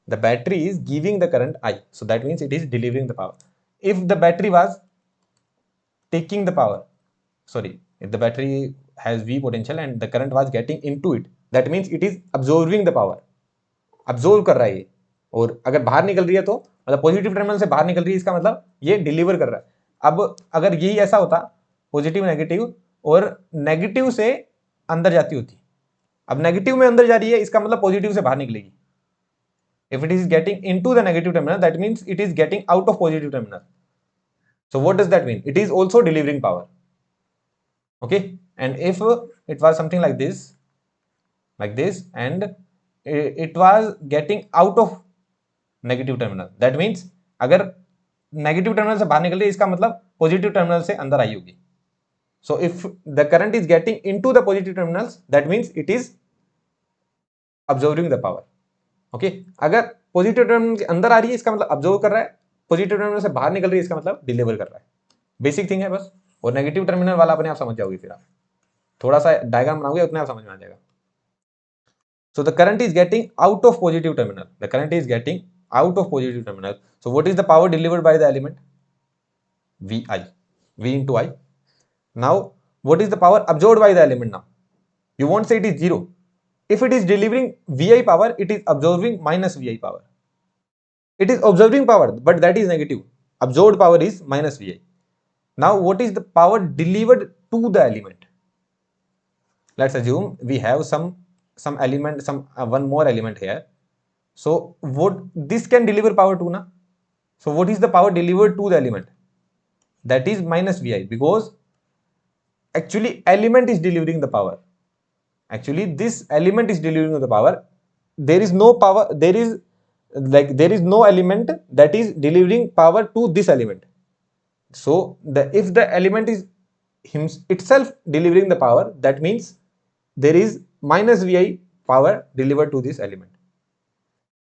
The battery is giving the current I. So that means it is delivering the power. If the battery was taking the power, sorry, if the battery has V potential and the current was getting into it, that means it is absorbing the power. Absorb कर रहा है ये, और अगर बाहर निकल रही है तो मतलब पॉजिटिव टर्मिनल से बाहर निकल रही है, इसका मतलब ये डिलीवर कर रहा है. अब अगर यही ऐसा होता, पॉजिटिव नेगेटिव और नेगेटिव से अंदर जाती होती, अब नेगेटिव में अंदर जा रही है, इसका मतलब पॉजिटिव से बाहर निकलेगी. If it is getting into the negative terminal, that means it is getting out of positive terminal. So what does that mean? It is also delivering power. Okay, and if it was something like this, and it was getting out of negative terminal, that means अगर negative terminal से बाहर निकल रही है इसका मतलब positive terminal से अंदर आई होगी. So if the current is getting into the positive terminals, that means it is absorbing the power. Okay, अगर पॉजिटिव टर्मिनल के अंदर आ रही है इसका मतलब अब्जॉर्व कर रहा है, पॉजिटिव टर्मिनल से बाहर निकल रही है इसका मतलब डिलीवर कर रहा है. बेसिक थिंग है बस. और नेगेटिव टर्मिनल वाला अपने आप समझ जाओगे, फिर आप थोड़ा सा डायग्राम बनाओगे उतने आप समझ में आ जाएगा. So the current is getting out of positive terminal. The current is getting out of positive terminal. So what is the power delivered by the element? VI. V into I. Now what is the power absorbed by the element now? You won't say it is zero. If it is delivering VI power, it is absorbing minus VI power. It is absorbing power, but that is negative. Absorbed power is minus VI. Now what is the power delivered to the element? Let's assume we have some element, one more element here. So what this can deliver power to na? So what is the power delivered to the element? That is minus Vi, because actually element is delivering the power. Actually this element is delivering the power. There is no power, there is no element that is delivering power to this element. So if the element is itself delivering the power, that means there is minus Vi power delivered to this element.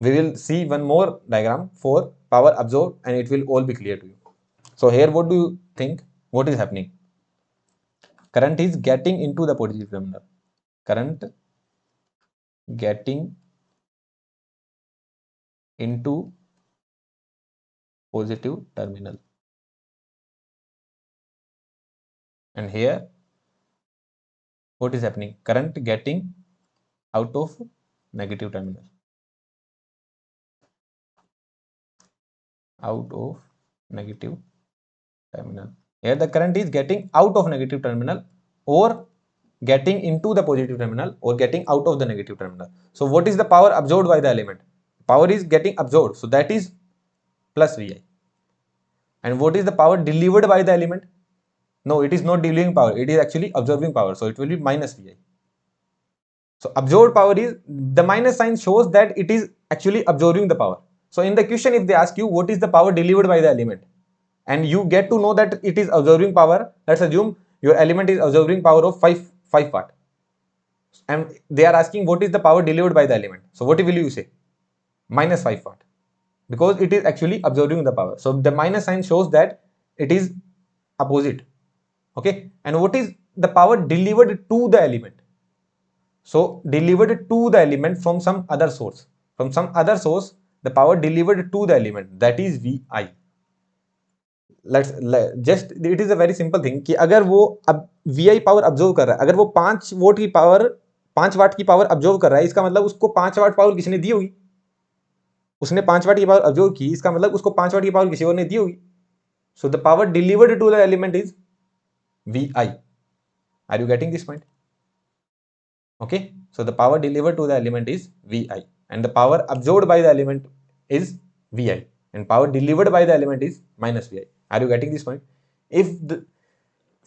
We will see one more diagram for power absorbed and it will all be clear to you. So here what do you think? What is happening? Current is getting into the positive terminal. Current getting into positive terminal. And here what is happening? Current getting out of negative terminal. Out of negative terminal. Here the current is getting out of negative terminal or getting into the positive terminal or getting out of the negative terminal. So what is the power absorbed by the element? Power is getting absorbed, so that is plus Vi. And what is the power delivered by the element? No, it is not delivering power, it is actually absorbing power, so it will be minus Vi. So absorbed power is, the minus sign shows that it is actually absorbing the power. So in the question, if they ask you what is the power delivered by the element, and you get to know that it is absorbing power, let's assume your element is absorbing power of 5 watt, and they are asking what is the power delivered by the element. So what will you say? Minus 5 watt, because it is actually absorbing the power. So the minus sign shows that it is opposite. Okay, and what is the power delivered to the element? So delivered to the element from some other source. From some other source, the power delivered to the element, that is Vi. Let's just, it is a very simple thing कि अगर वो अब Vi power absorb कर रहा है, अगर वो 5 vote की पावर 5 वाट की पावर अब्जॉर्व कर रहा है, इसका मतलब उसको 5 वाट पावर किसी ने दी होगी. उसने 5 वाट की पावर अब्जॉर्व की, इसका मतलब उसको 5 वाट की पावर किसी और ने दी होगी. So the power delivered to the element is Vi. Are you getting this point? Okay, so the power delivered to the element is Vi, and the power absorbed by the element is Vi, and power delivered by the element is minus Vi. Are you getting this point? If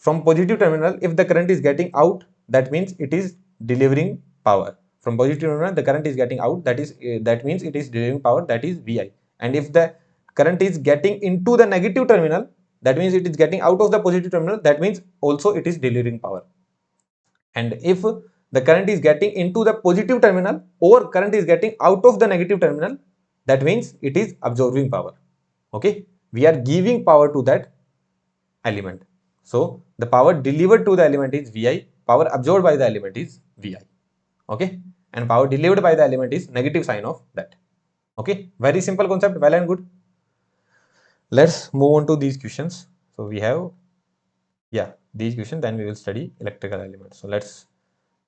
from positive terminal, if the current is getting out, that means it is delivering power. From positive terminal, the current is getting out, that means it is delivering power, that is Vi. And if the current is getting into the negative terminal, that means it is getting out of the positive terminal, that means also it is delivering power. And if the current is getting into the positive terminal or current is getting out of the negative terminal, that means it is absorbing power. Okay, we are giving power to that element. So the power delivered to the element is Vi, power absorbed by the element is Vi. Okay, and power delivered by the element is negative sign of that. Okay, very simple concept, well and good. Let's move on to these questions. So we have, yeah, these questions, then we will study electrical elements. So let's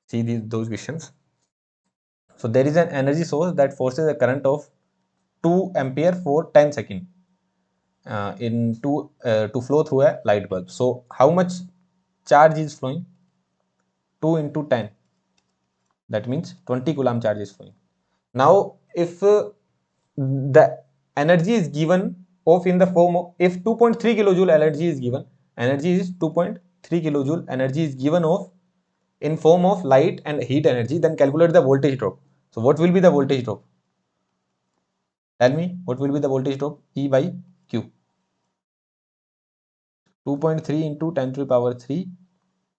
see those questions. So there is an energy source that forces a current of 2 ampere for 10 seconds to flow through a light bulb. So how much charge is flowing? 2 into 10, that means 20 coulomb charge is flowing. Now if the energy is given of in the form of, if 2.3 kilojoule energy is given, energy is 2.3 kilojoule energy is given of in form of light and heat energy, then calculate the voltage drop. So what will be the voltage drop? Tell me, what will be the voltage drop? E by Q. 2.3 into 10 to the power 3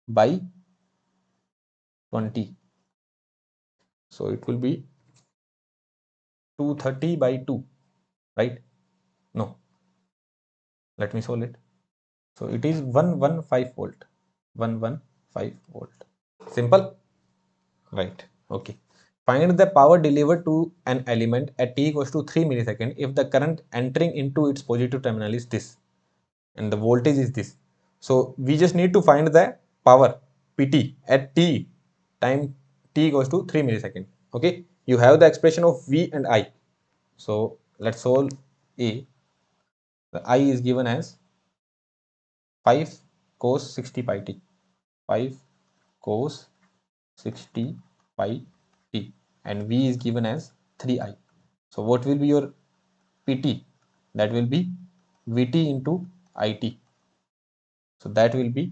by 20. So it will be 230 by 2, right? No, let me solve it. So it is 115 volt. 115 volt. Simple, right? Okay. Find the power delivered to an element at t equals to 3 millisecond if the current entering into its positive terminal is this and the voltage is this. So we just need to find the power Pt at t time t equals to 3 millisecond. Okay. You have the expression of V and I. So let's solve A. The I is given as 5 cos 60 pi t. 5 cos 60 pi t, and V is given as 3i. So what will be your Pt? That will be Vt into It. So that will be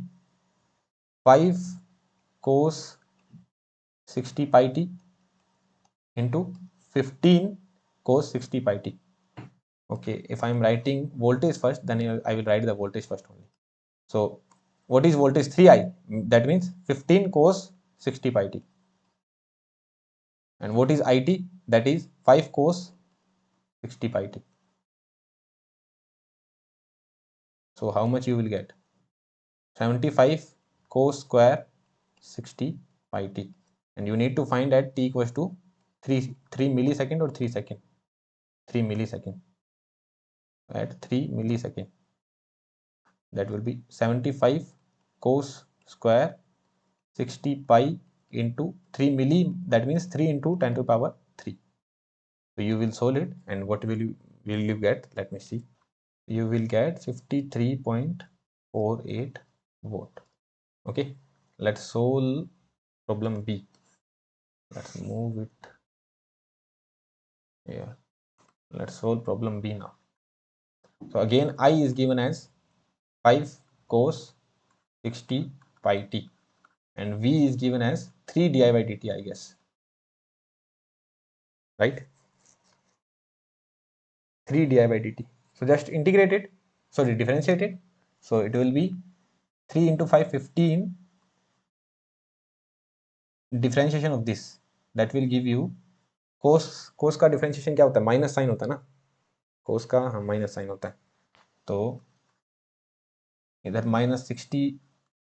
5 cos 60 pi t into 15 cos 60 pi t. Okay, if I am writing voltage first, then I will write the voltage first only. So what is voltage? 3i. That means 15 cos 60 pi t. And what is It? That is 5 cos 60 pi t. So how much you will get? 75 cos square 60 pi t. And you need to find at t equals to 3 millisecond or 3 second. 3 millisecond. At 3 millisecond. That will be 75 cos square 60 pi into 3 milli. That means 3 into 10 to the power 3. So you will solve it, and what will you get? Let me see. You will get 53.48 volt. Okay, let's solve problem B. Let's move it here. Let's solve problem B now. So again, I is given as 5 cos 60 pi t, and V is given as 3 di by dt, I guess, right? 3 di by dt. So just integrate it, sorry, differentiate it. So it will be 3 into 5, 15. Differentiation of this, that will give you कोस का differentiation क्या होता है? Minus sign होता है ना, कोस का, हाँ, minus sign होता है. तो इधर माइनस 60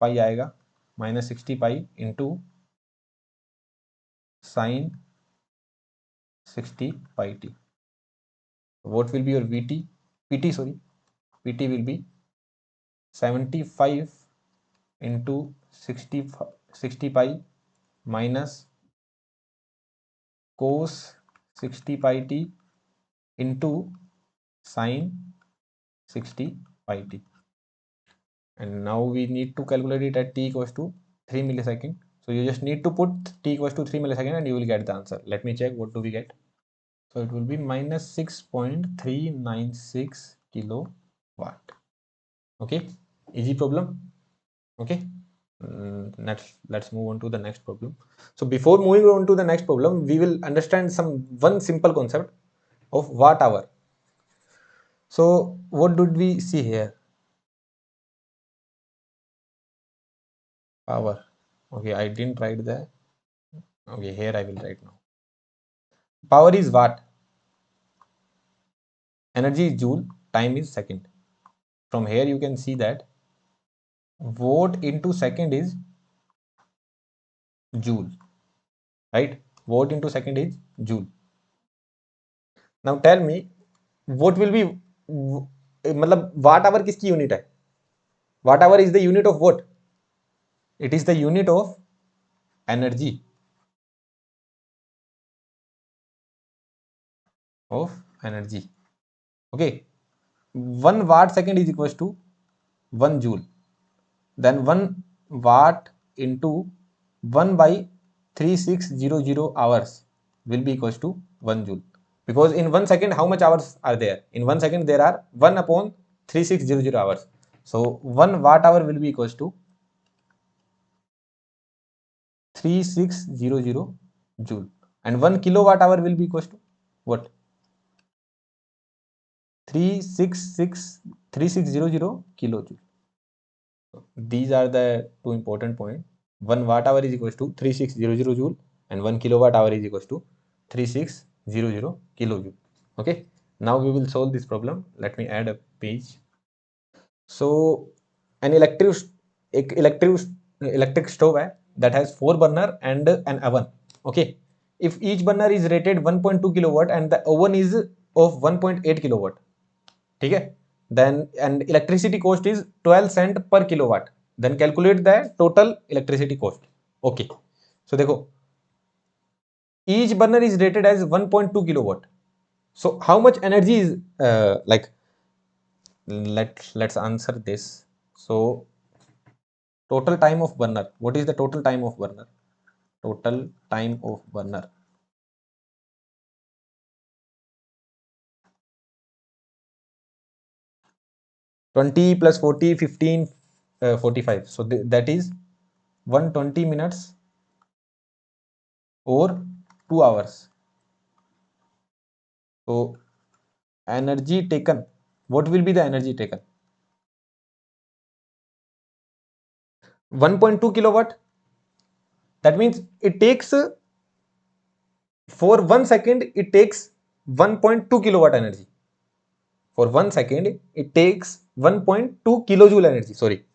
पाई आएगा, minus 60 pi into sine 60 pi T. What will be your Vt? Pt, sorry, Pt will be 75 into 60 pi minus cos 60 pi t into sine 60 pi t. And now we need to calculate it at t equals to 3 millisecond. So you just need to put t equals to 3 millisecond and you will get the answer. Let me check, what do we get? So it will be minus 6.396 kilowatt. Okay, easy problem. Okay, let's move on to the next problem. So before moving on to the next problem, we will understand one simple concept of watt hour. So what did we see here? Power. Okay, I didn't write that. Okay, here I will write now. Power is watt, energy is joule, time is second. From here you can see that watt into second is joule, right? Watt into second is joule. Now tell me, what will be, मतलब watt hour किसकी unit है? Watt hour is the unit of what? It is the unit of energy. Of energy. Okay. 1 watt second is equals to 1 joule. Then 1 watt into 1 by 3600 hours will be equals to 1 joule. because in 1 second how much hours are there? In 1 second there are 1 upon 3600 hours. So 1 watt hour will be equals to 3600 joule, and 1 kilowatt hour will be equals to what? 3600 kilojoule. These are the two important points. 1 watt hour is equals to 3600 joule, and 1 kilowatt hour is equals to 3600 kilojoule. Okay, now we will solve this problem. Let me add a page. So an electric stove that has 4 burner and an oven. Okay, if each burner is rated 1.2 kilowatt and the oven is of 1.8 kilowatt, okay, then and electricity cost is 12 cent per kilowatt, then calculate the total electricity cost. Okay, so देखो, each burner is rated as 1.2 kilowatt. So how much energy is let's answer this. So total time of burner, what is the total time of burner? Total time of burner, 20 plus 40, 15, 45. So that is 120 minutes or 2 hours. So energy taken, what will be the energy taken? 1.2 kilowatt. That means it takes for 1 second it takes 1.2 kilowatt energy. For 1 second it takes 1.2 kilojoule energy. Sorry,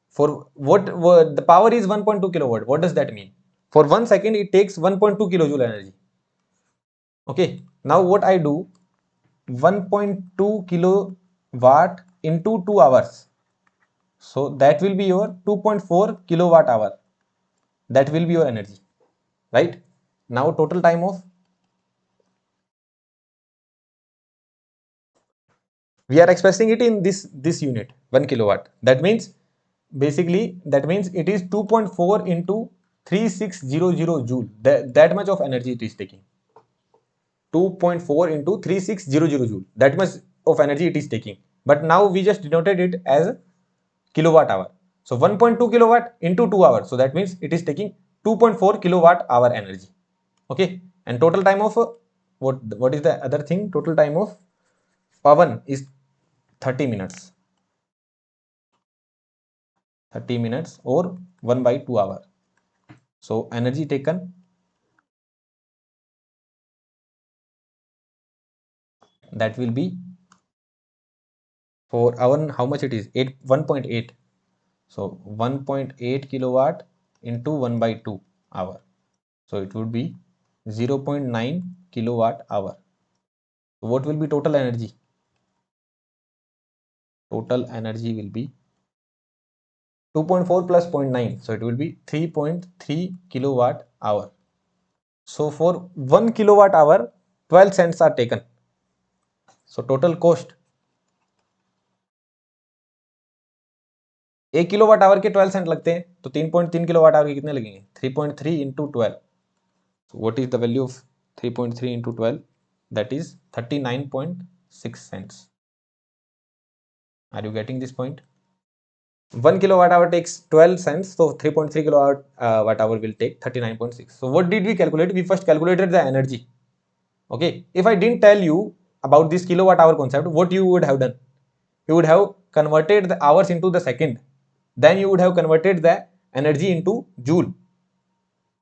for what the power is 1.2 kilowatt. What does that mean? For 1 second it takes 1.2 kilojoule energy. Okay, now what I do, 1.2 kilowatt into 2 hours. So that will be your 2.4 kilowatt hour. That will be your energy, right? Now total time of, we are expressing it in this unit, 1 kilowatt. That means basically that means it is 2.4 into 3600 joule. That much of energy it is taking. 2.4 into 3600 joule. That much of energy it is taking. But now we just denoted it as kilowatt hour. So 1.2 kilowatt into 2 hours. So that means it is taking 2.4 kilowatt hour energy. Okay. And total time of what is the other thing? Total time of oven is 30 minutes. 30 minutes or 1 by 2 hour. So energy taken, that will be for oven, how much it is? 1.8. So 1.8 kilowatt into 1 by 2 hour. So it would be 0.9 kilowatt hour. So what will be total energy? Total energy will be 2.4 plus 0.9. So it will be 3.3 kilowatt hour. So for 1 kilowatt hour, 12 cents are taken. So total cost, 1 kilowatt hour के 12 Saint लगते हैं, तो 3.3 kilowatt hour के कितने लगेंगे? 3.3 into 12. So what is the value of 3.3 into 12? That is 39.6 cents. Are you getting this point? 1 kilowatt hour takes 12 cents, so 3.3 kilowatt watt hour will take 39.6. So what did we calculate? We first calculated the energy. Okay, if I didn't tell you about this kilowatt hour concept, what you would have done? You would have converted the hours into the second, then you would have converted the energy into joule,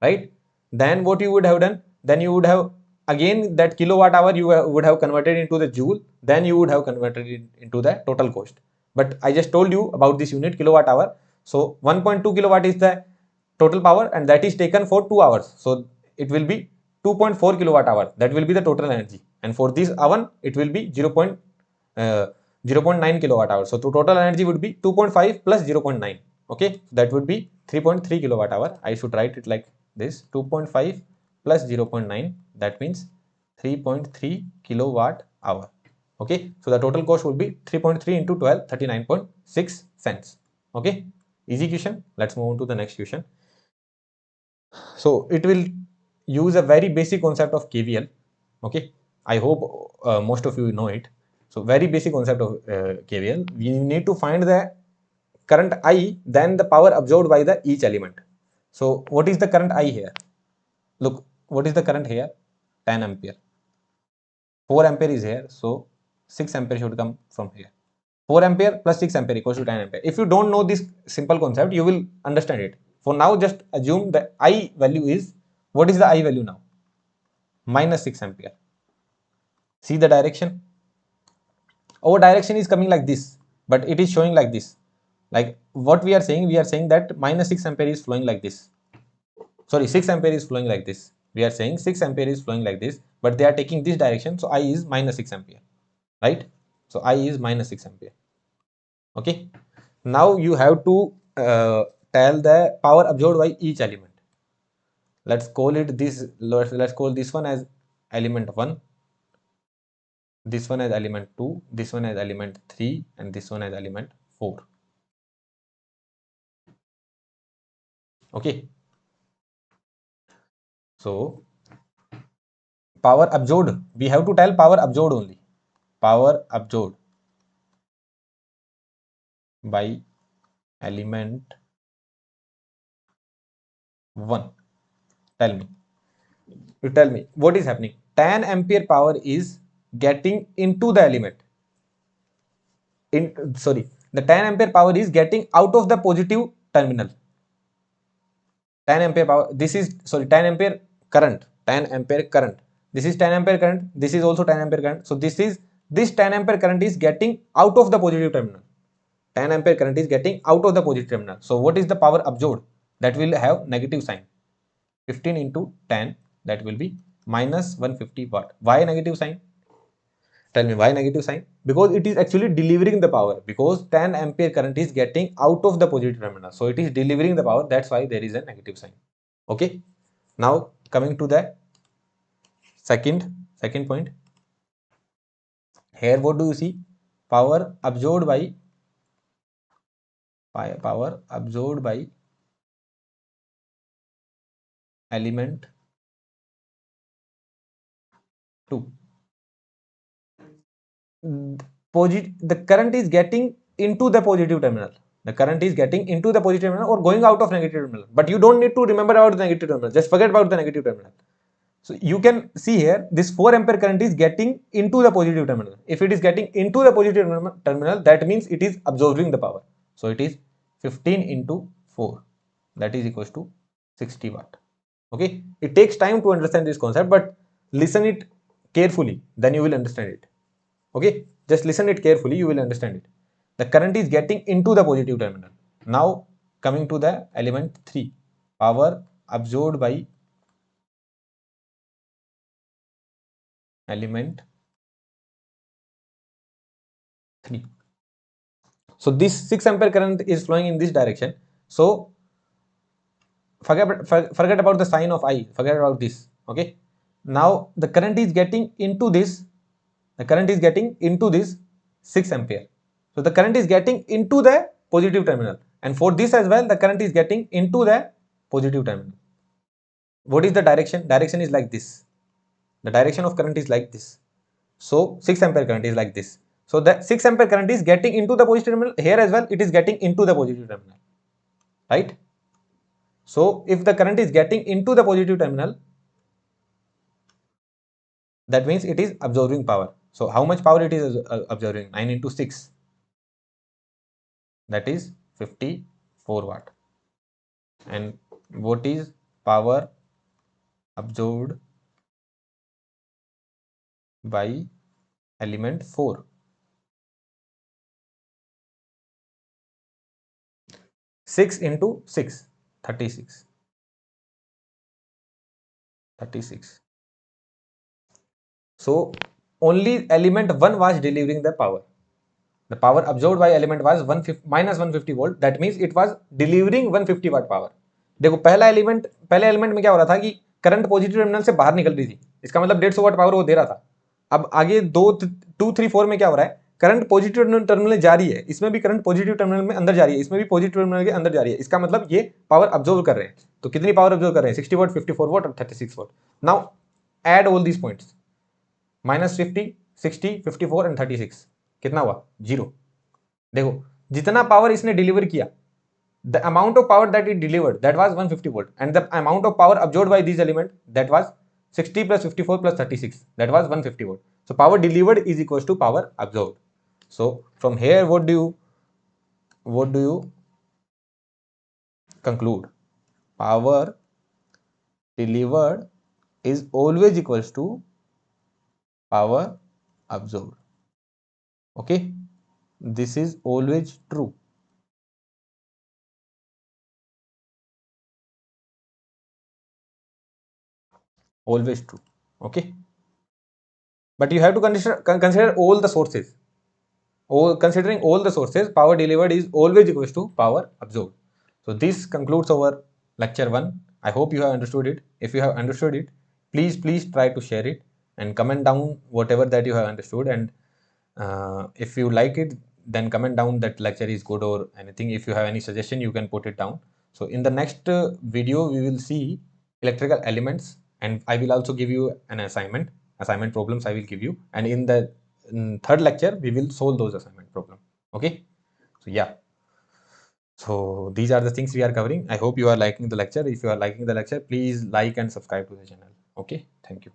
right? Then what you would have done, then you would have again that kilowatt hour you would have converted into the joule, then you would have converted it into the total cost. But I just told you about this unit, kilowatt hour. So 1.2 kilowatt is the total power, and that is taken for 2 hours. So it will be 2.4 kilowatt hour. That will be the total energy. And for this oven, it will be 0.9 kilowatt hour. So the total energy would be 2.5 plus 0.9. Okay, that would be 3.3 kilowatt hour. I should write it like this: 2.5 plus 0.9. That means 3.3 kilowatt hour. Okay, so the total cost will be 3.3 into 12, 39.6 cents. Okay, easy question. Let's move on to the next question. So it will use a very basic concept of KVL. Okay, I hope most of you know it. So very basic concept of KVL. We need to find the current I, then the power absorbed by the each element. So what is the current I here? Look, what is the current here? 10 ampere. 4 ampere is here, so 6 ampere should come from here. 4 ampere plus 6 ampere equals to 10 ampere. If you don't know this simple concept, you will understand it. For now, just assume the I value is, what is the I value now? Minus 6 ampere. See the direction? Our direction is coming like this, but it is showing like this. Like what we are saying that minus 6 ampere is flowing like this. Sorry, 6 ampere is flowing like this. We are saying 6 ampere is flowing like this, but they are taking this direction, so I is minus 6 ampere, right? So I is minus 6 ampere. Okay. Now you have to tell the power absorbed by each element. Let's call it this. Let's call this one as element 1. This one as element 2. This one as element 3, and this one as element 4. Okay. So power absorbed, we have to tell power absorbed only. Power absorbed by element 1. Tell me. You tell me what is happening. 10 ampere power is getting into the element. The 10 ampere power is getting out of the positive terminal. 10 ampere power, this is 10 ampere current, 10 ampere current, this is 10 ampere current, this is also 10 ampere current. So this 10 ampere current is getting out of the positive terminal. 10 ampere current is getting out of the positive terminal. So what is the power absorbed? That will have negative sign. 15 into 10, that will be minus 150 watt. Why negative sign? Tell me why negative sign? Because it is actually delivering the power, because 10 ampere current is getting out of the positive terminal. So it is delivering the power. That's why there is a negative sign. Okay. Now coming to the second point. Here what do you see? Power absorbed by element 2. The current is getting into the positive terminal. The current is getting into the positive terminal or going out of negative terminal. But you don't need to remember about the negative terminal. Just forget about the negative terminal. So you can see here, this 4 ampere current is getting into the positive terminal. If it is getting into the positive terminal, that means it is absorbing the power. So it is 15 into 4. That is equals to 60 watt. Okay. It takes time to understand this concept, but listen it carefully, then you will understand it. Okay. Just listen it carefully, you will understand it. The current is getting into the positive terminal. Now coming to the element 3, power absorbed by element 3. So this 6 ampere current is flowing in this direction. So forget about the sign of I, forget about this. Okay. Now the current is getting into this. The current is getting into this 6 ampere. So the current is getting into the positive terminal, and for this as well the current is getting into the positive terminal. What is the direction? Direction is like this. The direction of current is like this. So 6 ampere current is like this. So the 6 ampere current is getting into the positive terminal. Here as well it is getting into the positive terminal, right? So if the current is getting into the positive terminal, that means it is absorbing power. So how much power it is absorbing? 9 into 6, that is 54 watt. And what is power absorbed by element 4? 6 into 6, 36. 36. So only element 1 was delivering the power. The power absorbed by element was minus 150 volt. That means it was delivering 150 watt power. देखो पहले element में क्या हो रहा था कि current positive terminal से बाहर निकल रही थी, इसका मतलब 150 वाट पावर वो दे रहा था. अब आगे 2, 3, 4 में क्या हो रहा है, करंट पॉजिटिव टर्मिनल जा रही है, इसमें भी करंट पॉजिटिव टर्मिनल में अंदर जा रही है, इसमें भी पॉजिटिव टर्मिनल के अंदर जा रही है. इसका मतलब ये पावर अब्जॉर्व कर रहे हैं. तो कितनी पावर अब्जॉर्व कर रहे हैं? 60 वाट, 54 वाट और 36 watt. Now add all these points, -50, 60, 54 and 36 कितना हुआ? 0। देखो जितना पावर इसने डिलीवर किया, the amount of power that it delivered, that was 150 volt, and the amount of power absorbed by these element, that was 60 plus 54 plus 36, that was 150 volt. So power delivered is equals to power absorbed. So from here what do you conclude? Power delivered is always equals to power absorbed. Okay, this is always true. Always true. Okay, but you have to consider all the sources. Considering all the sources, power delivered is always equals to power absorbed. So this concludes our lecture 1. I hope you have understood it. If you have understood it, please try to share it and comment down whatever that you have understood. And if you like it, then comment down that lecture is good or anything. If you have any suggestion, you can put it down. So in the next video, we will see electrical elements, and I will also give you an assignment problems I will give you, and in the third lecture we will solve those assignment problem. Okay, so yeah, so these are the things we are covering. I hope you are liking the lecture. If you are liking the lecture, please like and subscribe to the channel. Okay, thank you.